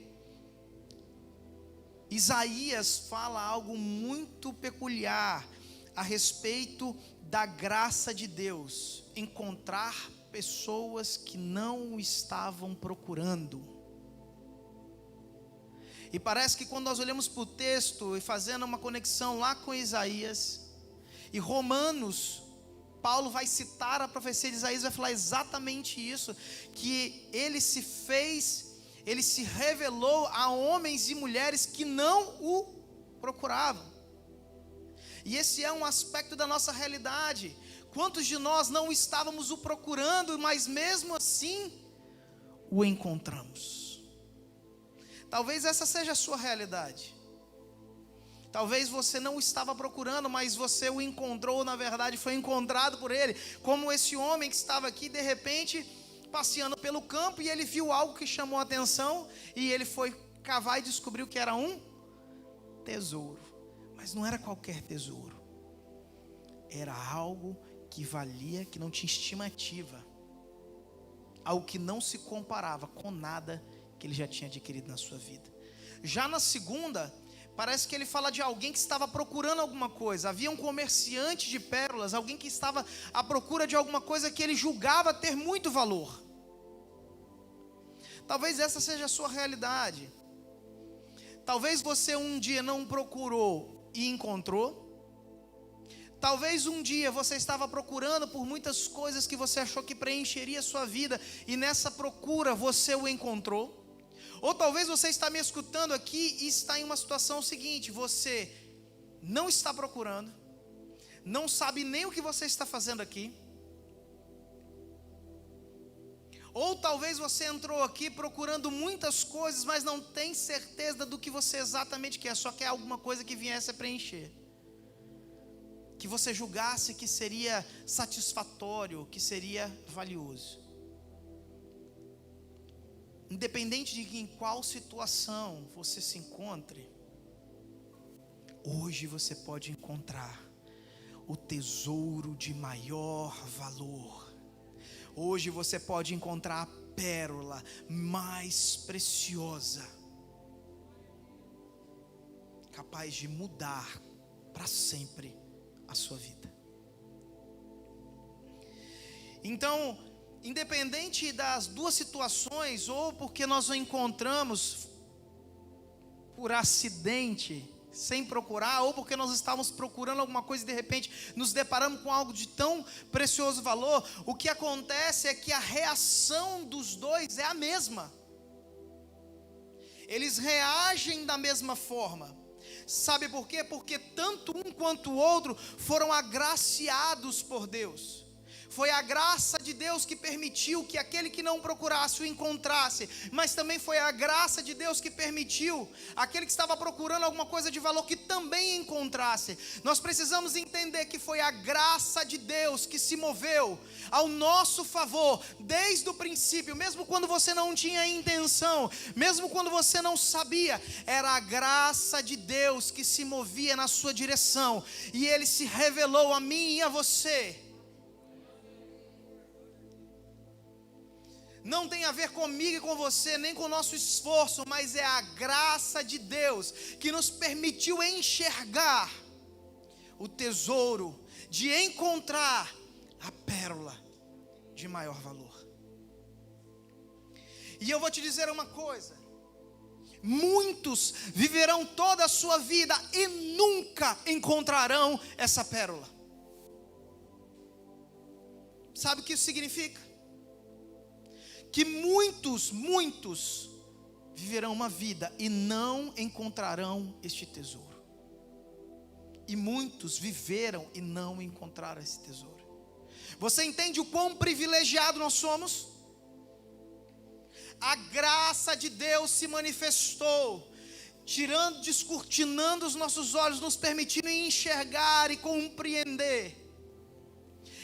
Isaías fala algo muito peculiar a respeito da graça de Deus, encontrar pessoas que não o estavam procurando. E parece que quando nós olhamos para o texto e fazendo uma conexão lá com Isaías e Romanos, Paulo vai citar a profecia de Isaías, vai falar exatamente isso, que ele se revelou a homens e mulheres que não o procuravam. E esse é um aspecto da nossa realidade. Quantos de nós não estávamos o procurando, mas mesmo assim o encontramos? Talvez essa seja a sua realidade. Talvez você não estava procurando, mas você o encontrou, na verdade foi encontrado por ele. Como esse homem que estava aqui, de repente, passeando pelo campo, e ele viu algo que chamou a atenção, e ele foi cavar e descobriu que era um tesouro. Mas não era qualquer tesouro. Era algo que valia, que não tinha estimativa. Algo que não se comparava com nada que ele já tinha adquirido na sua vida. Já na segunda, parece que ele fala de alguém que estava procurando alguma coisa. Havia um comerciante de pérolas, alguém que estava à procura de alguma coisa que ele julgava ter muito valor. Talvez essa seja a sua realidade. Talvez você um dia não procurou e encontrou. Talvez um dia você estava procurando por muitas coisas que você achou que preencheria a sua vida, e nessa procura você o encontrou. Ou talvez você está me escutando aqui e está em uma situação seguinte: você não está procurando, não sabe nem o que você está fazendo aqui. Ou talvez você entrou aqui procurando muitas coisas, mas não tem certeza do que você exatamente quer, só quer alguma coisa que viesse a preencher, que você julgasse que seria satisfatório, que seria valioso. Independente de em qual situação você se encontre, hoje você pode encontrar o tesouro de maior valor. Hoje você pode encontrar a pérola mais preciosa, capaz de mudar para sempre a sua vida. Então, independente das duas situações, ou porque nós o encontramos por acidente, sem procurar, ou porque nós estávamos procurando alguma coisa e de repente nos deparamos com algo de tão precioso valor, o que acontece é que a reação dos dois é a mesma. Eles reagem da mesma forma. Sabe por quê? Porque tanto um quanto o outro foram agraciados por Deus. Foi a graça de Deus que permitiu que aquele que não procurasse o encontrasse, mas também foi a graça de Deus que permitiu aquele que estava procurando alguma coisa de valor que também encontrasse. Nós precisamos entender que foi a graça de Deus que se moveu ao nosso favor desde o princípio, mesmo quando você não tinha intenção, mesmo quando você não sabia, era a graça de Deus que se movia na sua direção, e Ele se revelou a mim e a você. Não tem a ver comigo e com você, nem com o nosso esforço, mas é a graça de Deus que nos permitiu enxergar o tesouro, de encontrar a pérola de maior valor. E eu vou te dizer uma coisa: muitos viverão toda a sua vida e nunca encontrarão essa pérola. Sabe o que isso significa? Que muitos viverão uma vida e não encontrarão este tesouro. E muitos viveram e não encontraram esse tesouro. Você entende o quão privilegiado nós somos? A graça de Deus se manifestou, descortinando os nossos olhos, nos permitindo enxergar e compreender.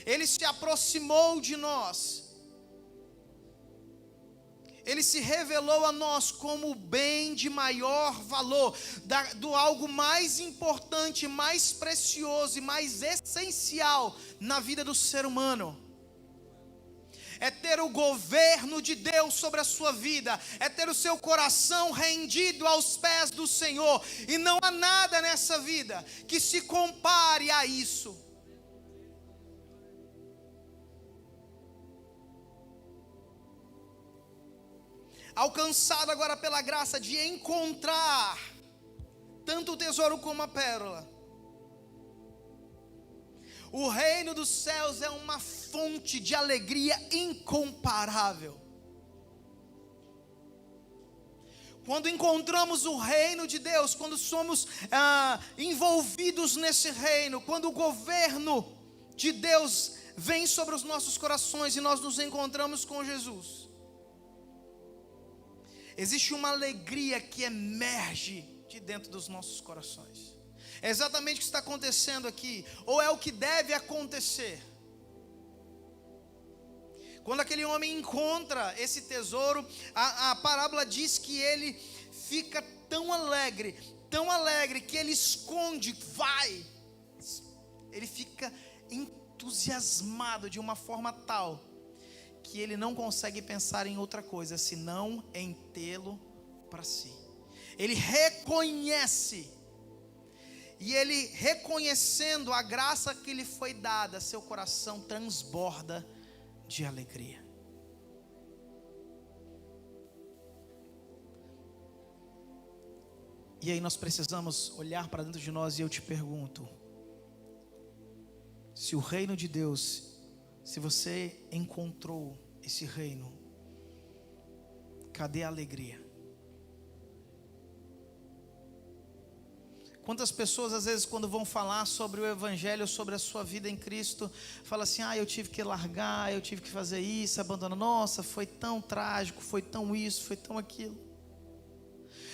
Ele se aproximou de nós. Ele se revelou a nós como o bem de maior valor, do algo mais importante, mais precioso e mais essencial na vida do ser humano. É ter o governo de Deus sobre a sua vida, é ter o seu coração rendido aos pés do Senhor, e não há nada nessa vida que se compare a isso. Alcançado agora pela graça de encontrar tanto o tesouro como a pérola, o reino dos céus é uma fonte de alegria incomparável. Quando encontramos o reino de Deus, quando somos envolvidos nesse reino, quando o governo de Deus vem sobre os nossos corações e nós nos encontramos com Jesus, existe uma alegria que emerge de dentro dos nossos corações. É exatamente o que está acontecendo aqui, ou é o que deve acontecer. Quando aquele homem encontra esse tesouro, a parábola diz que ele fica tão alegre, que ele esconde, ele fica entusiasmado de uma forma tal, que ele não consegue pensar em outra coisa, senão em tê-lo para si. Ele reconhece, e ele reconhecendo a graça que lhe foi dada, seu coração transborda de alegria. E aí nós precisamos olhar para dentro de nós, e eu te pergunto: se o reino de Deus, se você encontrou esse reino, cadê a alegria? Quantas pessoas às vezes, quando vão falar sobre o evangelho, sobre a sua vida em Cristo, falam assim: eu tive que largar, eu tive que fazer isso, abandonar, nossa, foi tão trágico, foi tão isso, foi tão aquilo.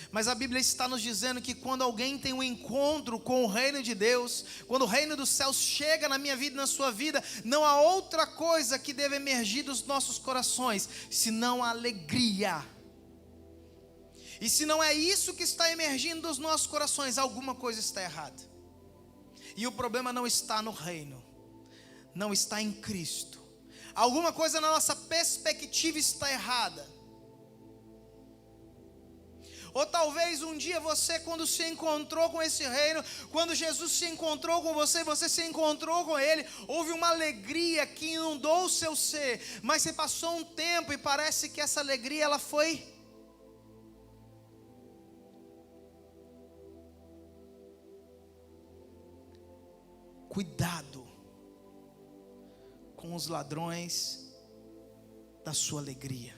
Mas a Bíblia está nos dizendo que quando alguém tem um encontro com o reino de Deus, quando o reino dos céus chega na minha vida e na sua vida, não há outra coisa que deve emergir dos nossos corações, senão a alegria. E se não é isso que está emergindo dos nossos corações, alguma coisa está errada. E o problema não está no reino, não está em Cristo. Alguma coisa na nossa perspectiva está errada. Ou talvez um dia você, quando se encontrou com esse reino, quando Jesus se encontrou com você, você se encontrou com Ele, houve uma alegria que inundou o seu ser, mas você passou um tempo e parece que essa alegria ela foi cuidado com os ladrões da sua alegria.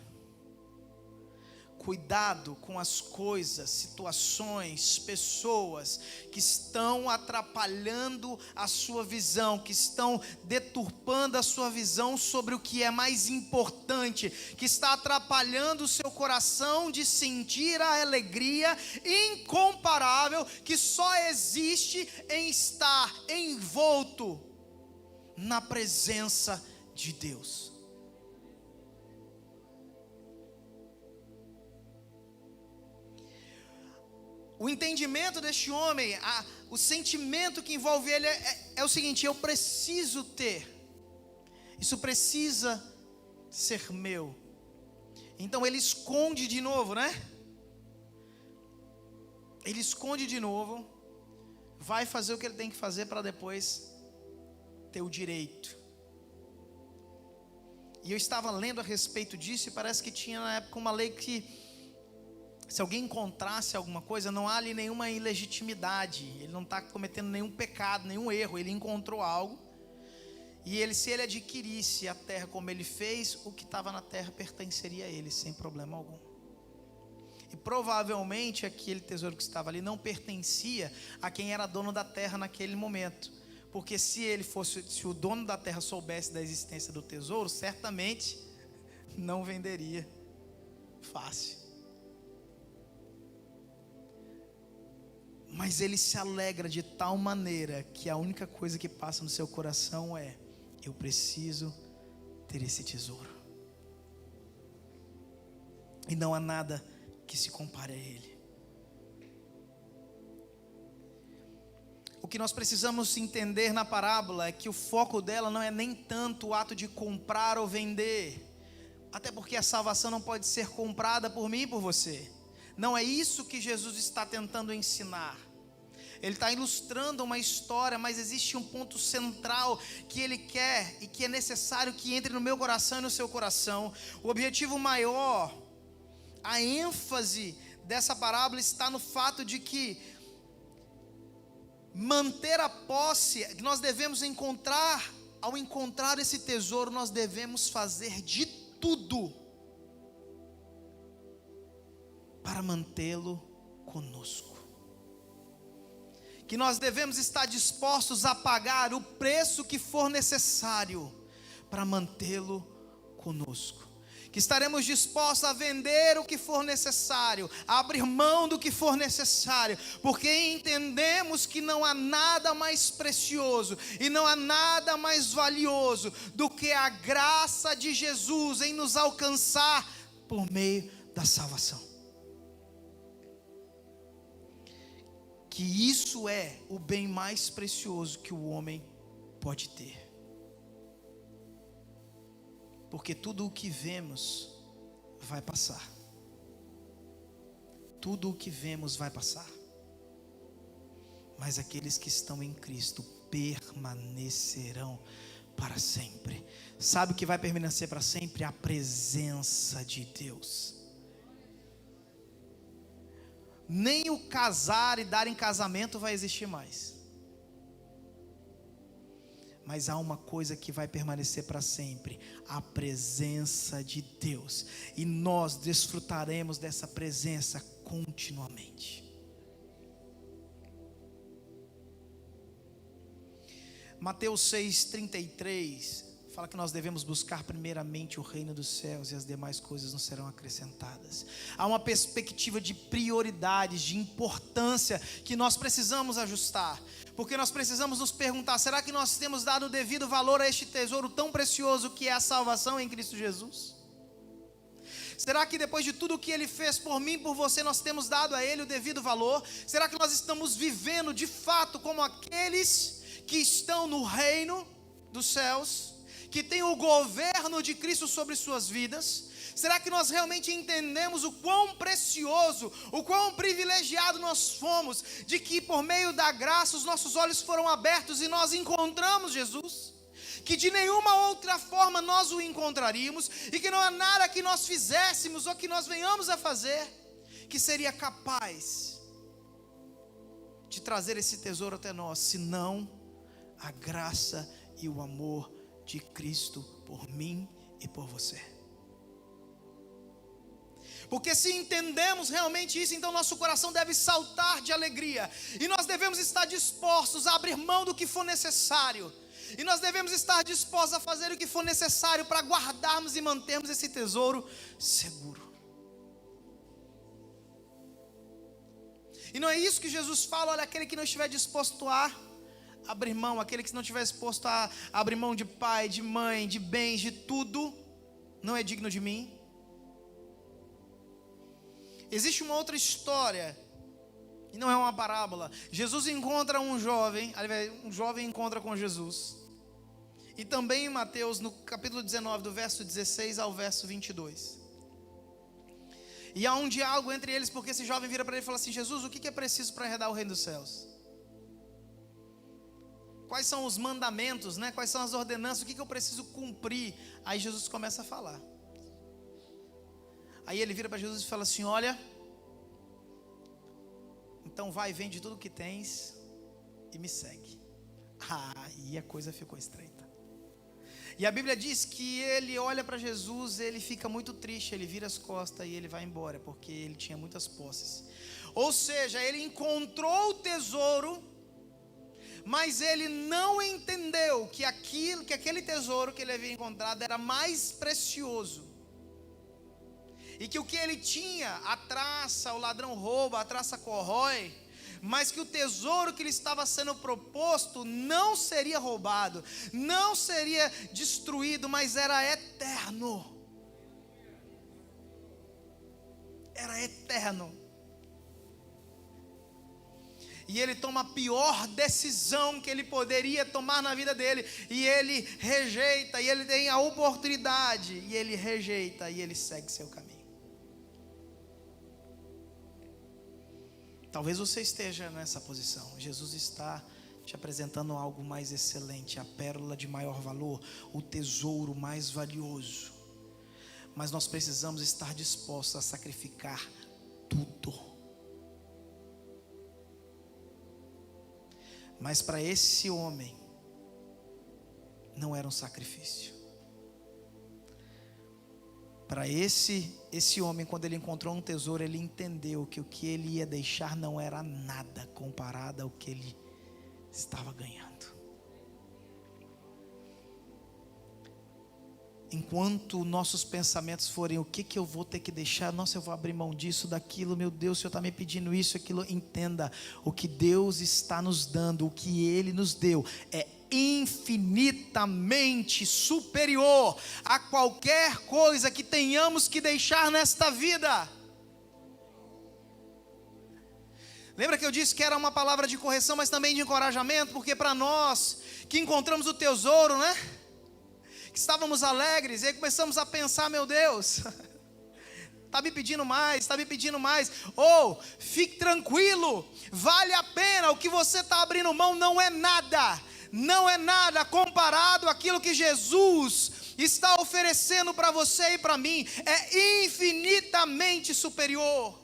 Cuidado com as coisas, situações, pessoas que estão atrapalhando a sua visão, que estão deturpando a sua visão sobre o que é mais importante, que está atrapalhando o seu coração de sentir a alegria incomparável que só existe em estar envolto na presença de Deus. O entendimento deste homem, o sentimento que envolve ele é o seguinte: eu preciso ter, isso precisa ser meu. Então ele esconde de novo, né? Ele esconde de novo, vai fazer o que ele tem que fazer para depois ter o direito. E eu estava lendo a respeito disso e parece que tinha na época uma lei que, se alguém encontrasse alguma coisa, não há ali nenhuma ilegitimidade, ele não está cometendo nenhum pecado, nenhum erro, ele encontrou algo, e se ele adquirisse a terra como ele fez, o que estava na terra pertenceria a ele, sem problema algum. E provavelmente aquele tesouro que estava ali não pertencia a quem era dono da terra naquele momento, porque se o dono da terra soubesse da existência do tesouro, certamente não venderia fácil. Mas ele se alegra de tal maneira que a única coisa que passa no seu coração é: eu preciso ter esse tesouro. E não há nada que se compare a ele. O que nós precisamos entender na parábola é que o foco dela não é nem tanto o ato de comprar ou vender, até porque a salvação não pode ser comprada por mim e por você. Não é isso que Jesus está tentando ensinar. Ele está ilustrando uma história, mas existe um ponto central que ele quer e que é necessário que entre no meu coração e no seu coração. O objetivo maior, a ênfase dessa parábola está no fato de que manter a posse, que nós devemos encontrar, ao encontrar esse tesouro, nós devemos fazer de tudo para mantê-lo conosco. Que nós devemos estar dispostos a pagar o preço que for necessário para mantê-lo conosco. Que estaremos dispostos a vender o que for necessário, a abrir mão do que for necessário, porque entendemos que não há nada mais precioso e não há nada mais valioso do que a graça de Jesus em nos alcançar por meio da salvação. Que isso é o bem mais precioso que o homem pode ter. Porque tudo o que vemos vai passar. Tudo o que vemos vai passar. Mas aqueles que estão em Cristo permanecerão para sempre. Sabe o que vai permanecer para sempre? A presença de Deus. Nem o casar e dar em casamento vai existir mais. Mas há uma coisa que vai permanecer para sempre: a presença de Deus. E nós desfrutaremos dessa presença continuamente. Mateus 6,33 fala que nós devemos buscar primeiramente o reino dos céus e as demais coisas nos serão acrescentadas. Há uma perspectiva de prioridades, de importância que nós precisamos ajustar, porque nós precisamos nos perguntar: será que nós temos dado o devido valor a este tesouro tão precioso que é a salvação em Cristo Jesus? Será que depois de tudo o que Ele fez por mim e por você, nós temos dado a Ele o devido valor? Será que nós estamos vivendo de fato como aqueles que estão no reino dos céus, que tem o governo de Cristo sobre suas vidas? Será que nós realmente entendemos o quão precioso, o quão privilegiado nós fomos, de que por meio da graça os nossos olhos foram abertos e nós encontramos Jesus? Que de nenhuma outra forma nós o encontraríamos, e que não há nada que nós fizéssemos ou que nós venhamos a fazer que seria capaz de trazer esse tesouro até nós, senão a graça e o amor de Cristo por mim e por você. Porque se entendemos realmente isso, então nosso coração deve saltar de alegria. E nós devemos estar dispostos a abrir mão do que for necessário. E nós devemos estar dispostos a fazer o que for necessário para guardarmos e mantermos esse tesouro seguro. E não é isso que Jesus fala: olha, aquele que não estiver disposto a abrir mão, aquele que não estiver disposto a abrir mão de pai, de mãe, de bens, de tudo, não é digno de mim. Existe uma outra história, e não é uma parábola. Jesus encontra um jovem encontra com Jesus. E também em Mateus, no capítulo 19, do verso 16 ao verso 22. E há um diálogo entre eles, porque esse jovem vira para ele e fala assim: Jesus, o que é preciso para herdar o reino dos céus? Quais são os mandamentos, né? Quais são as ordenanças? O que eu preciso cumprir? Aí Jesus começa a falar. Aí ele vira para Jesus e fala assim: olha, então vai, vende tudo que tens e me segue. Aí a coisa ficou estreita. E a Bíblia diz que ele olha para Jesus, ele fica muito triste, ele vira as costas e ele vai embora, porque ele tinha muitas posses. Ou seja, ele encontrou o tesouro, mas ele não entendeu que aquele tesouro que ele havia encontrado era mais precioso. E que o que ele tinha, a traça, o ladrão rouba, a traça corrói, mas que o tesouro que lhe estava sendo proposto não seria roubado, não seria destruído, mas era eterno. Era eterno. E ele toma a pior decisão que ele poderia tomar na vida dele, e ele rejeita, e ele tem a oportunidade, e ele rejeita, e ele segue seu caminho. Talvez você esteja nessa posição. Jesus está te apresentando algo mais excelente, a pérola de maior valor, o tesouro mais valioso. Mas nós precisamos estar dispostos a sacrificar tudo. Mas para esse homem não era um sacrifício. Para esse homem, quando ele encontrou um tesouro, ele entendeu que o que ele ia deixar não era nada comparado ao que ele estava ganhando. Enquanto nossos pensamentos forem: o que eu vou ter que deixar? Nossa, eu vou abrir mão disso, daquilo. Meu Deus, o Senhor está me pedindo isso, aquilo. Entenda, o que Deus está nos dando, o que Ele nos deu, é infinitamente superior a qualquer coisa que tenhamos que deixar nesta vida. Lembra que eu disse que era uma palavra de correção, mas também de encorajamento? Porque para nós que encontramos o tesouro, né? Que estávamos alegres, e aí começamos a pensar: meu Deus, está me pedindo mais, está me pedindo mais. Fique tranquilo, vale a pena. O que você está abrindo mão não é nada. Não é nada comparado àquilo que Jesus está oferecendo para você e para mim. É infinitamente superior.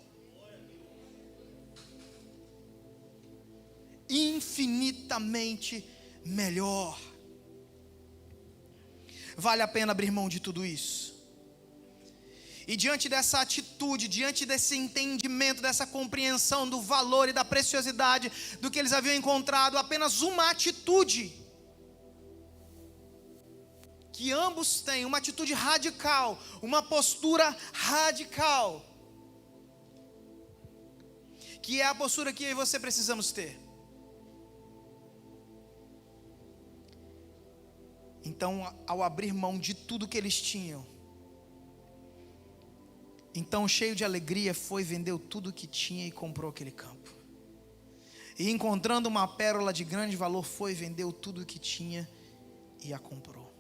Infinitamente melhor. Vale a pena abrir mão de tudo isso. E diante dessa atitude, diante desse entendimento, dessa compreensão do valor e da preciosidade do que eles haviam encontrado, apenas uma atitude que ambos têm, uma atitude radical, uma postura radical, que é a postura que eu e você precisamos ter. Então, ao abrir mão de tudo que eles tinham, então, cheio de alegria, foi, vendeu tudo que tinha e comprou aquele campo. E encontrando uma pérola de grande valor, foi, vendeu tudo que tinha e a comprou.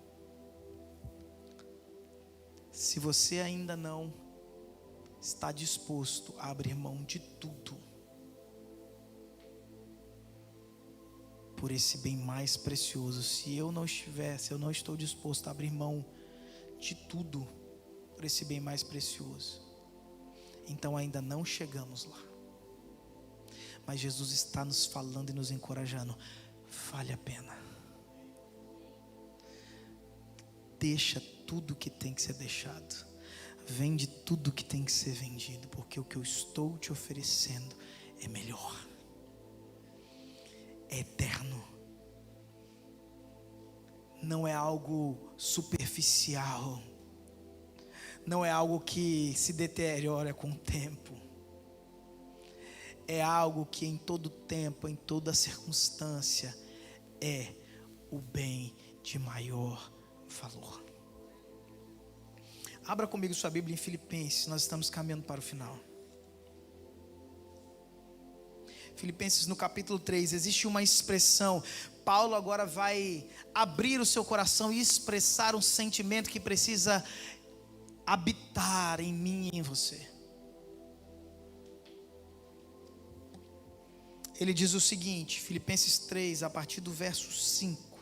Se você ainda não está disposto a abrir mão de tudo, por esse bem mais precioso, se eu não estou disposto a abrir mão de tudo, por esse bem mais precioso, então ainda não chegamos lá. Mas Jesus está nos falando e nos encorajando: vale a pena. Deixa tudo que tem que ser deixado. vende tudo que tem que ser vendido, porque o que eu estou te oferecendo é melhor, é eterno, não é algo superficial, não é algo que se deteriora com o tempo, é algo que em todo tempo, em toda circunstância, é o bem de maior valor. Abra comigo sua Bíblia em Filipenses, nós estamos caminhando para o final. Filipenses no capítulo 3, existe uma expressão. Paulo agora vai abrir o seu coração e expressar um sentimento que precisa habitar em mim e em você. Ele diz o seguinte, Filipenses 3, a partir do verso 5.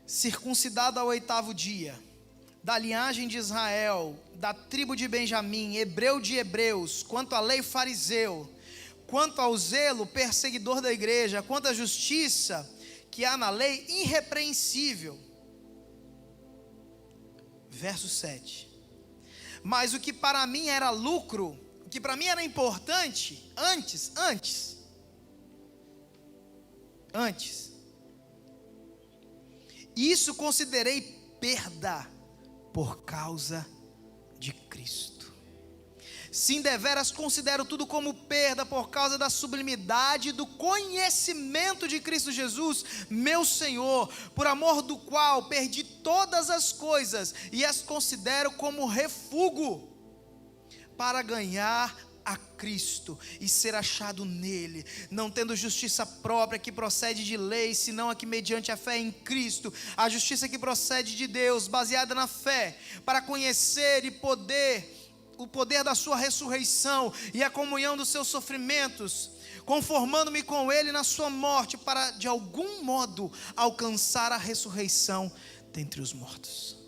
Circuncidado ao 8º dia, da linhagem de Israel, da tribo de Benjamim, hebreu de hebreus, quanto à lei fariseu, quanto ao zelo perseguidor da igreja, quanto à justiça que há na lei, irrepreensível. Verso 7. Mas o que para mim era lucro, o que para mim era importante, antes, isso considerei perda por causa de Cristo. Sim, deveras considero tudo como perda por causa da sublimidade do conhecimento de Cristo Jesus, meu Senhor, por amor do qual perdi todas as coisas e as considero como refúgio para ganhar a Cristo e ser achado nele, não tendo justiça própria que procede de lei, senão a que mediante a fé em Cristo, a justiça que procede de Deus, baseada na fé, para conhecer o poder da sua ressurreição e a comunhão dos seus sofrimentos, conformando-me com ele na sua morte, para de algum modo alcançar a ressurreição dentre os mortos.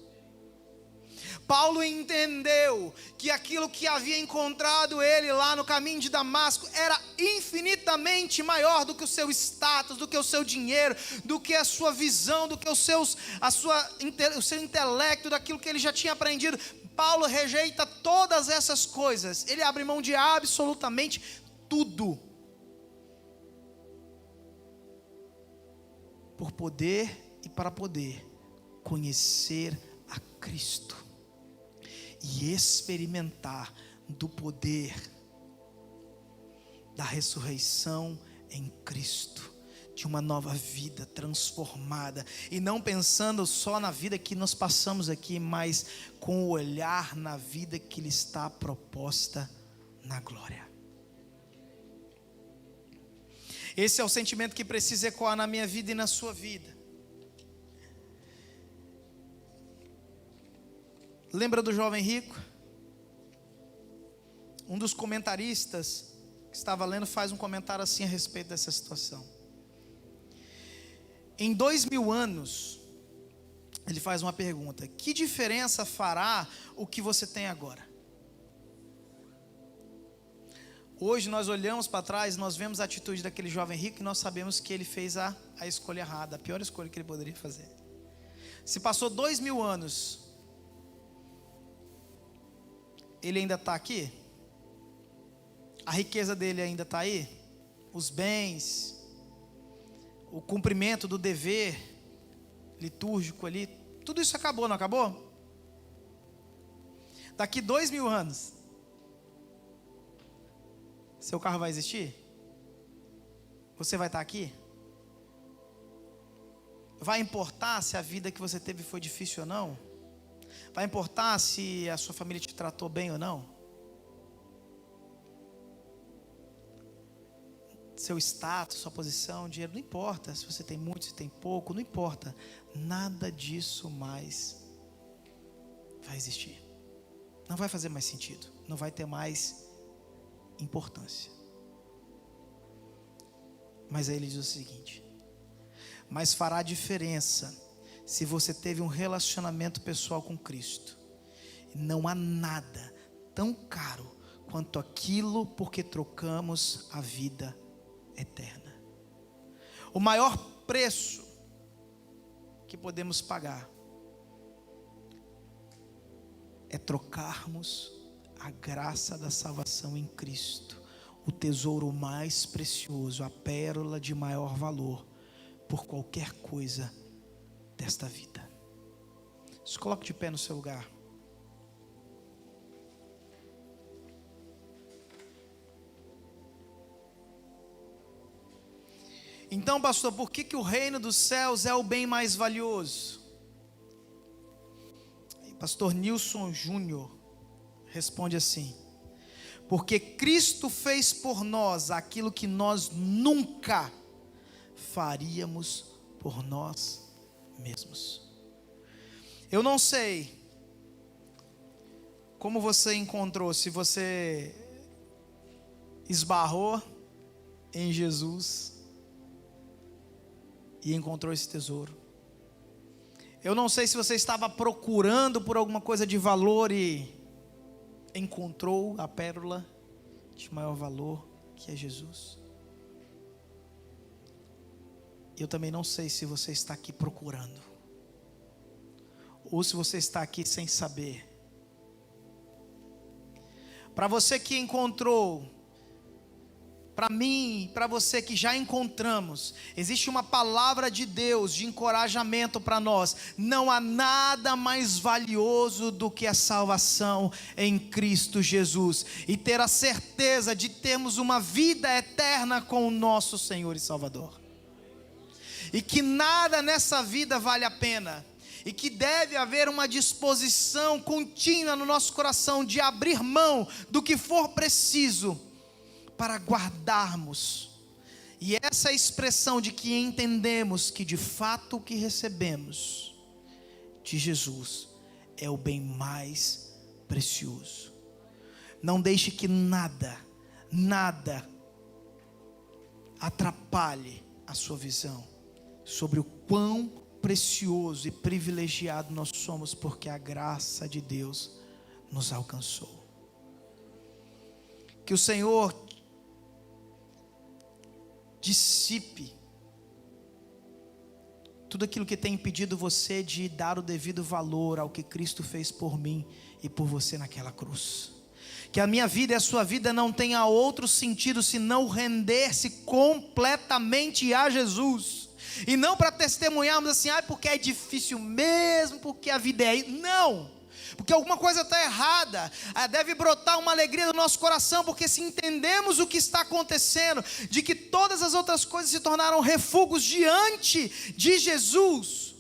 Paulo entendeu que aquilo que havia encontrado ele lá no caminho de Damasco era infinitamente maior do que o seu status, do que o seu dinheiro, do que a sua visão, do que o seu intelecto, daquilo que ele já tinha aprendido. Paulo rejeita todas essas coisas, ele abre mão de absolutamente tudo, por poder e para poder conhecer a Cristo e experimentar do poder da ressurreição em Cristo, de uma nova vida transformada, e não pensando só na vida que nós passamos aqui, mas com o olhar na vida que lhe está proposta na glória. Esse é o sentimento que precisa ecoar na minha vida e na sua vida. Lembra do jovem rico? Um dos comentaristas que estava lendo faz um comentário assim a respeito dessa situação. Em 2000 anos, ele faz uma pergunta: que diferença fará o que você tem agora? Hoje nós olhamos para trás, nós vemos a atitude daquele jovem rico e nós sabemos que ele fez a escolha errada, a pior escolha que ele poderia fazer. Se passou 2000 anos, ele ainda está aqui? A riqueza dele ainda está aí? Os bens, o cumprimento do dever litúrgico ali, tudo isso acabou, não acabou? Daqui 2000 anos, seu carro vai existir? Você vai estar aqui? Vai importar se a vida que você teve foi difícil ou não? Vai importar se a sua família te tratou bem ou não? Seu status, sua posição, dinheiro, não importa. Se você tem muito, se tem pouco, não importa. Nada disso mais vai existir. Não vai fazer mais sentido. Não vai ter mais importância. Mas aí ele diz o seguinte: mas fará diferença se você teve um relacionamento pessoal com Cristo. Não há nada tão caro quanto aquilo porque trocamos a vida eterna. O maior preço que podemos pagar é trocarmos a graça da salvação em Cristo, o tesouro mais precioso, a pérola de maior valor, por qualquer coisa desta vida. Se coloque de pé no seu lugar. Então, pastor, por que o reino dos céus é o bem mais valioso? E pastor Nilson Júnior responde assim: porque Cristo fez por nós aquilo que nós nunca faríamos por nós mesmos. Eu não sei como você encontrou, se você esbarrou em Jesus e encontrou esse tesouro. Eu não sei se você estava procurando por alguma coisa de valor e encontrou a pérola de maior valor, que é Jesus. Eu também não sei se você está aqui procurando, ou se você está aqui sem saber. Para você que encontrou, para mim, para você que já encontramos, existe uma palavra de Deus de encorajamento para nós. Não há nada mais valioso do que a salvação em Cristo Jesus, e ter a certeza de termos uma vida eterna com o nosso Senhor e Salvador, e que nada nessa vida vale a pena, e que deve haver uma disposição contínua no nosso coração de abrir mão do que for preciso para guardarmos. E essa expressão de que entendemos que de fato o que recebemos de Jesus é o bem mais precioso. Não deixe que nada atrapalhe a sua visão sobre o quão precioso e privilegiado nós somos, porque a graça de Deus nos alcançou. Que o Senhor dissipe tudo aquilo que tem impedido você de dar o devido valor ao que Cristo fez por mim e por você naquela cruz. Que a minha vida e a sua vida não tenha outro sentido senão render-se completamente a Jesus, e não para testemunharmos assim, porque é difícil mesmo, porque a vida é... Não, porque alguma coisa está errada. Deve brotar uma alegria no nosso coração, porque se entendemos o que está acontecendo, de que todas as outras coisas se tornaram refúgios diante de Jesus,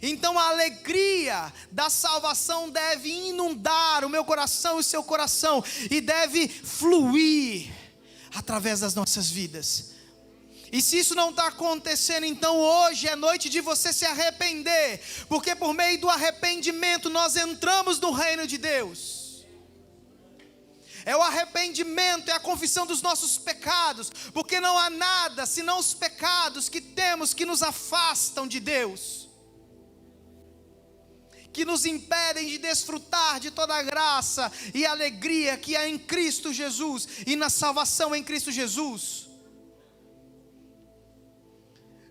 então a alegria da salvação deve inundar o meu coração e o seu coração, e deve fluir através das nossas vidas. E se isso não está acontecendo, então hoje é noite de você se arrepender, porque por meio do arrependimento nós entramos no reino de Deus. É o arrependimento, é a confissão dos nossos pecados, porque não há nada senão os pecados que temos que nos afastam de Deus, que nos impedem de desfrutar de toda a graça e alegria que há em Cristo Jesus e na salvação em Cristo Jesus.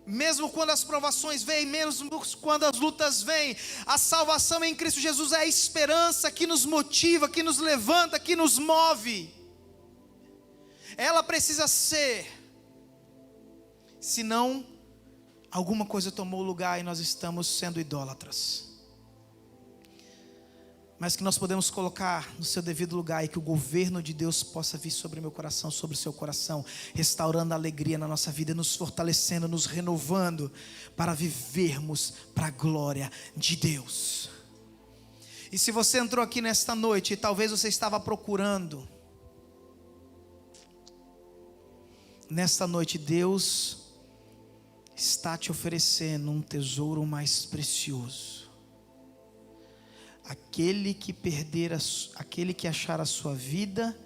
Mesmo quando as provações vêm, mesmo quando as lutas vêm, a salvação em Cristo Jesus é a esperança que nos motiva, que nos levanta, que nos move. Ela precisa ser, senão alguma coisa tomou lugar e nós estamos sendo idólatras. Mas que nós podemos colocar no seu devido lugar, e que o governo de Deus possa vir sobre o meu coração, sobre o seu coração, restaurando a alegria na nossa vida, nos fortalecendo, nos renovando, para vivermos para a glória de Deus. E se você entrou aqui nesta noite, e talvez você estava procurando, nesta noite Deus está te oferecendo um tesouro mais precioso. Aquele que achar a sua vida,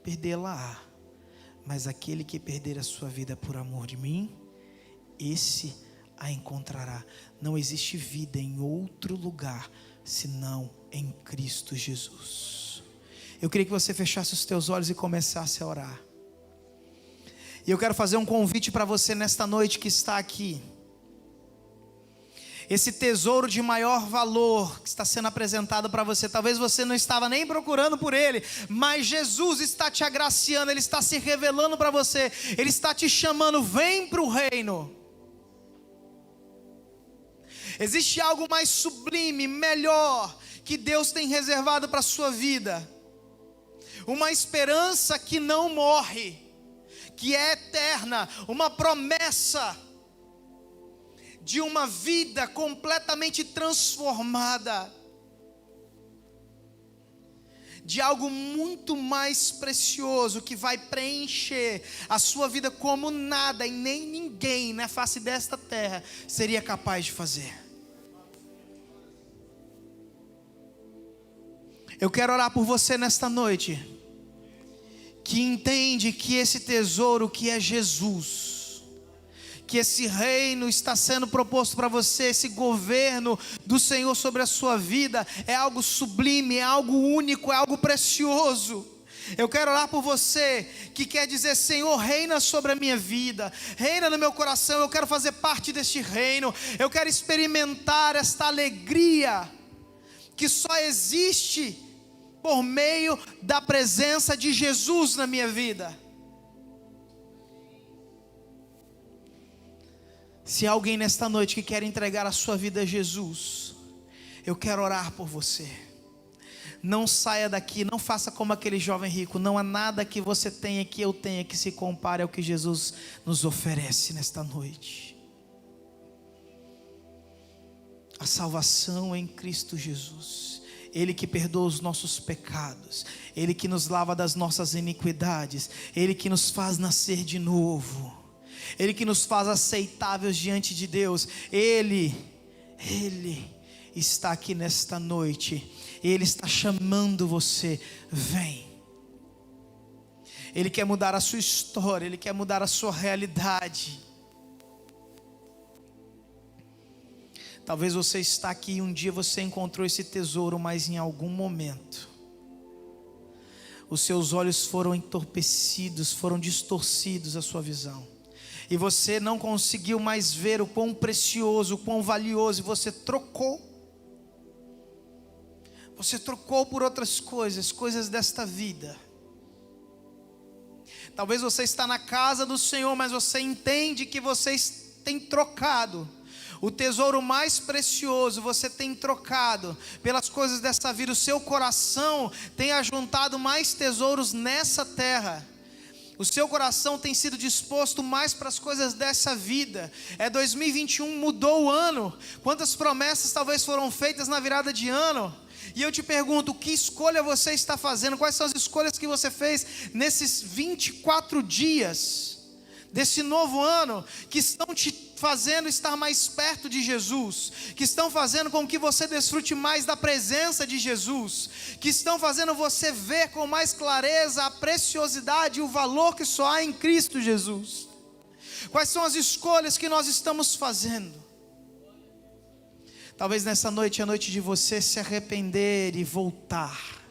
perdê-la-á. Mas aquele que perder a sua vida por amor de mim, esse a encontrará. Não existe vida em outro lugar, senão em Cristo Jesus. Eu queria que você fechasse os teus olhos e começasse a orar. E eu quero fazer um convite para você nesta noite que está aqui. esse tesouro de maior valor que está sendo apresentado para você. Talvez você não estava nem procurando por ele, mas Jesus está te agraciando, ele está se revelando para você, ele está te chamando, vem para o reino. Existe algo mais sublime, melhor, que Deus tem reservado para a sua vida. Uma esperança que não morre, que é eterna, uma promessa de uma vida completamente transformada, de algo muito mais precioso, que vai preencher a sua vida como nada e nem ninguém na face desta terra seria capaz de fazer. Eu quero orar por você nesta noite, que entende que esse tesouro que é Jesus, que esse reino está sendo proposto para você, esse governo do Senhor sobre a sua vida, é algo sublime, é algo único, é algo precioso. Eu quero orar por você que quer dizer: Senhor, reina sobre a minha vida, reina no meu coração, eu quero fazer parte deste reino, eu quero experimentar esta alegria que só existe por meio da presença de Jesus na minha vida. Se há alguém nesta noite que quer entregar a sua vida a Jesus, eu quero orar por você. Não saia daqui, não faça como aquele jovem rico. Não há nada que você tenha, que eu tenha, que se compare ao que Jesus nos oferece nesta noite. A salvação em Cristo Jesus. Ele que perdoa os nossos pecados, Ele que nos lava das nossas iniquidades, Ele que nos faz nascer de novo, Ele que nos faz aceitáveis diante de Deus. Ele está aqui nesta noite, Ele está chamando você, vem. Ele quer mudar a sua história, Ele quer mudar a sua realidade. Talvez você está aqui e um dia você encontrou esse tesouro, mas em algum momento os seus olhos foram entorpecidos, foram distorcidos a sua visão, e você não conseguiu mais ver o quão precioso, o quão valioso, e você trocou por outras coisas, coisas desta vida. Talvez você está na casa do Senhor, mas você entende que você tem trocado o tesouro mais precioso, você tem trocado pelas coisas dessa vida. O seu coração tem ajuntado mais tesouros nessa terra. O seu coração tem sido disposto mais para as coisas dessa vida. 2021, mudou o ano. Quantas promessas talvez foram feitas na virada de ano? E eu te pergunto, que escolha você está fazendo? Quais são as escolhas que você fez nesses 24 dias desse novo ano, que estão te fazendo estar mais perto de Jesus, que estão fazendo com que você desfrute mais da presença de Jesus, que estão fazendo você ver com mais clareza a preciosidade e o valor que só há em Cristo Jesus? Quais são as escolhas que nós estamos fazendo? Talvez nessa noite é a noite de você se arrepender e voltar,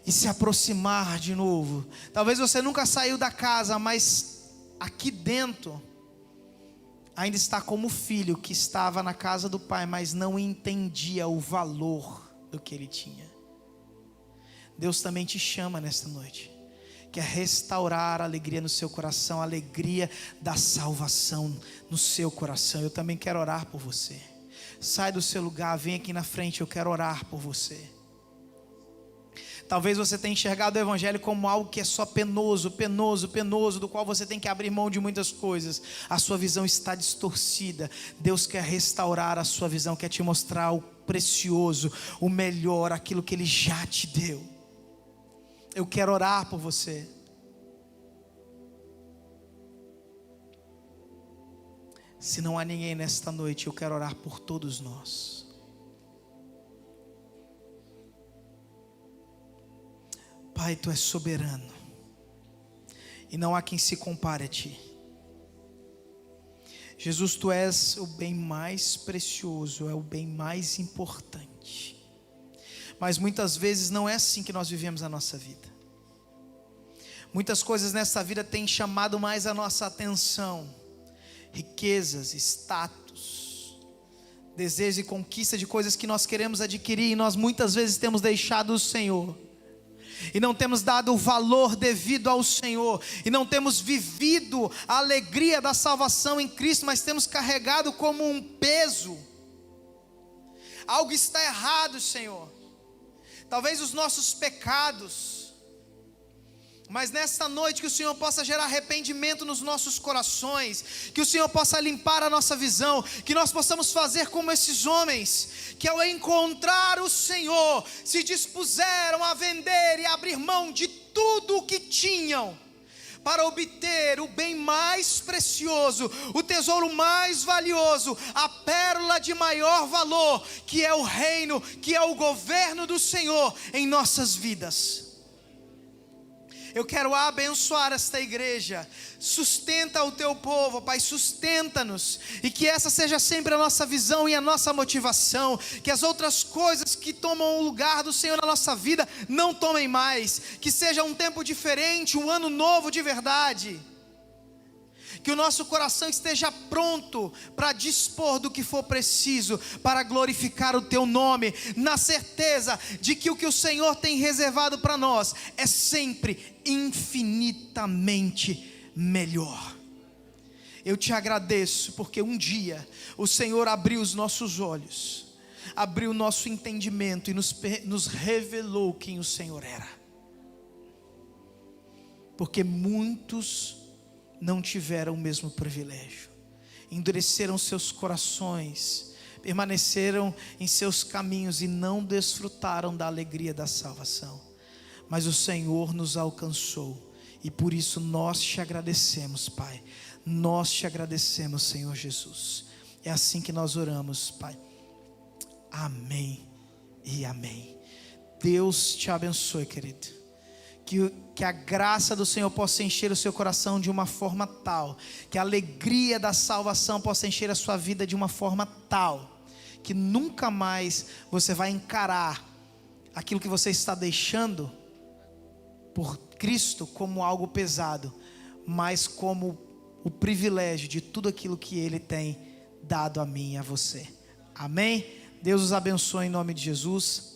e se aproximar de novo. Talvez você nunca saiu da casa, mas aqui dentro ainda está como filho que estava na casa do pai, mas não entendia o valor do que ele tinha. Deus também te chama nesta noite, quer restaurar a alegria no seu coração, a alegria da salvação no seu coração. Eu também quero orar por você. Sai do seu lugar, vem aqui na frente, eu quero orar por você. Talvez você tenha enxergado o evangelho como algo que é só penoso, do qual você tem que abrir mão de muitas coisas. A sua visão está distorcida. Deus quer restaurar a sua visão, quer te mostrar o precioso, o melhor, aquilo que Ele já te deu. Eu quero orar por você. Se não há ninguém nesta noite, eu quero orar por todos nós. Pai, Tu és soberano, e não há quem se compare a Ti. Jesus, Tu és o bem mais precioso, é o bem mais importante. Mas muitas vezes não é assim que nós vivemos a nossa vida. Muitas coisas nessa vida têm chamado mais a nossa atenção. Riquezas, status, desejo e conquista de coisas que nós queremos adquirir, e nós muitas vezes temos deixado o Senhor, e não temos dado o valor devido ao Senhor, e não temos vivido a alegria da salvação em Cristo, mas temos carregado como um peso. Algo está errado, Senhor. Talvez os nossos pecados, mas nesta noite que o Senhor possa gerar arrependimento nos nossos corações, que o Senhor possa limpar a nossa visão, que nós possamos fazer como esses homens, que ao encontrar o Senhor, se dispuseram a vender e abrir mão de tudo o que tinham, para obter o bem mais precioso, o tesouro mais valioso, a pérola de maior valor, que é o reino, que é o governo do Senhor em nossas vidas. Eu quero abençoar esta igreja. Sustenta o teu povo, Pai, sustenta-nos, e que essa seja sempre a nossa visão e a nossa motivação, que as outras coisas que tomam o lugar do Senhor na nossa vida não tomem mais, que seja um tempo diferente, um ano novo de verdade, que o nosso coração esteja pronto para dispor do que for preciso, para glorificar o teu nome, na certeza de que o que o Senhor tem reservado para nós é sempre infinitamente melhor. Eu te agradeço, porque um dia o Senhor abriu os nossos olhos, abriu o nosso entendimento e nos revelou quem o Senhor era, porque muitos não tiveram o mesmo privilégio, endureceram seus corações, permaneceram em seus caminhos e não desfrutaram da alegria da salvação. Mas o Senhor nos alcançou, e por isso nós te agradecemos, Pai. Nós te agradecemos, Senhor Jesus. É assim que nós oramos, Pai. Amém e amém. Deus te abençoe, querido. Que a graça do Senhor possa encher o seu coração de uma forma tal, que a alegria da salvação possa encher a sua vida de uma forma tal, que nunca mais você vai encarar aquilo que você está deixando por Cristo como algo pesado, mas como o privilégio de tudo aquilo que Ele tem dado a mim e a você. Amém? Deus os abençoe em nome de Jesus.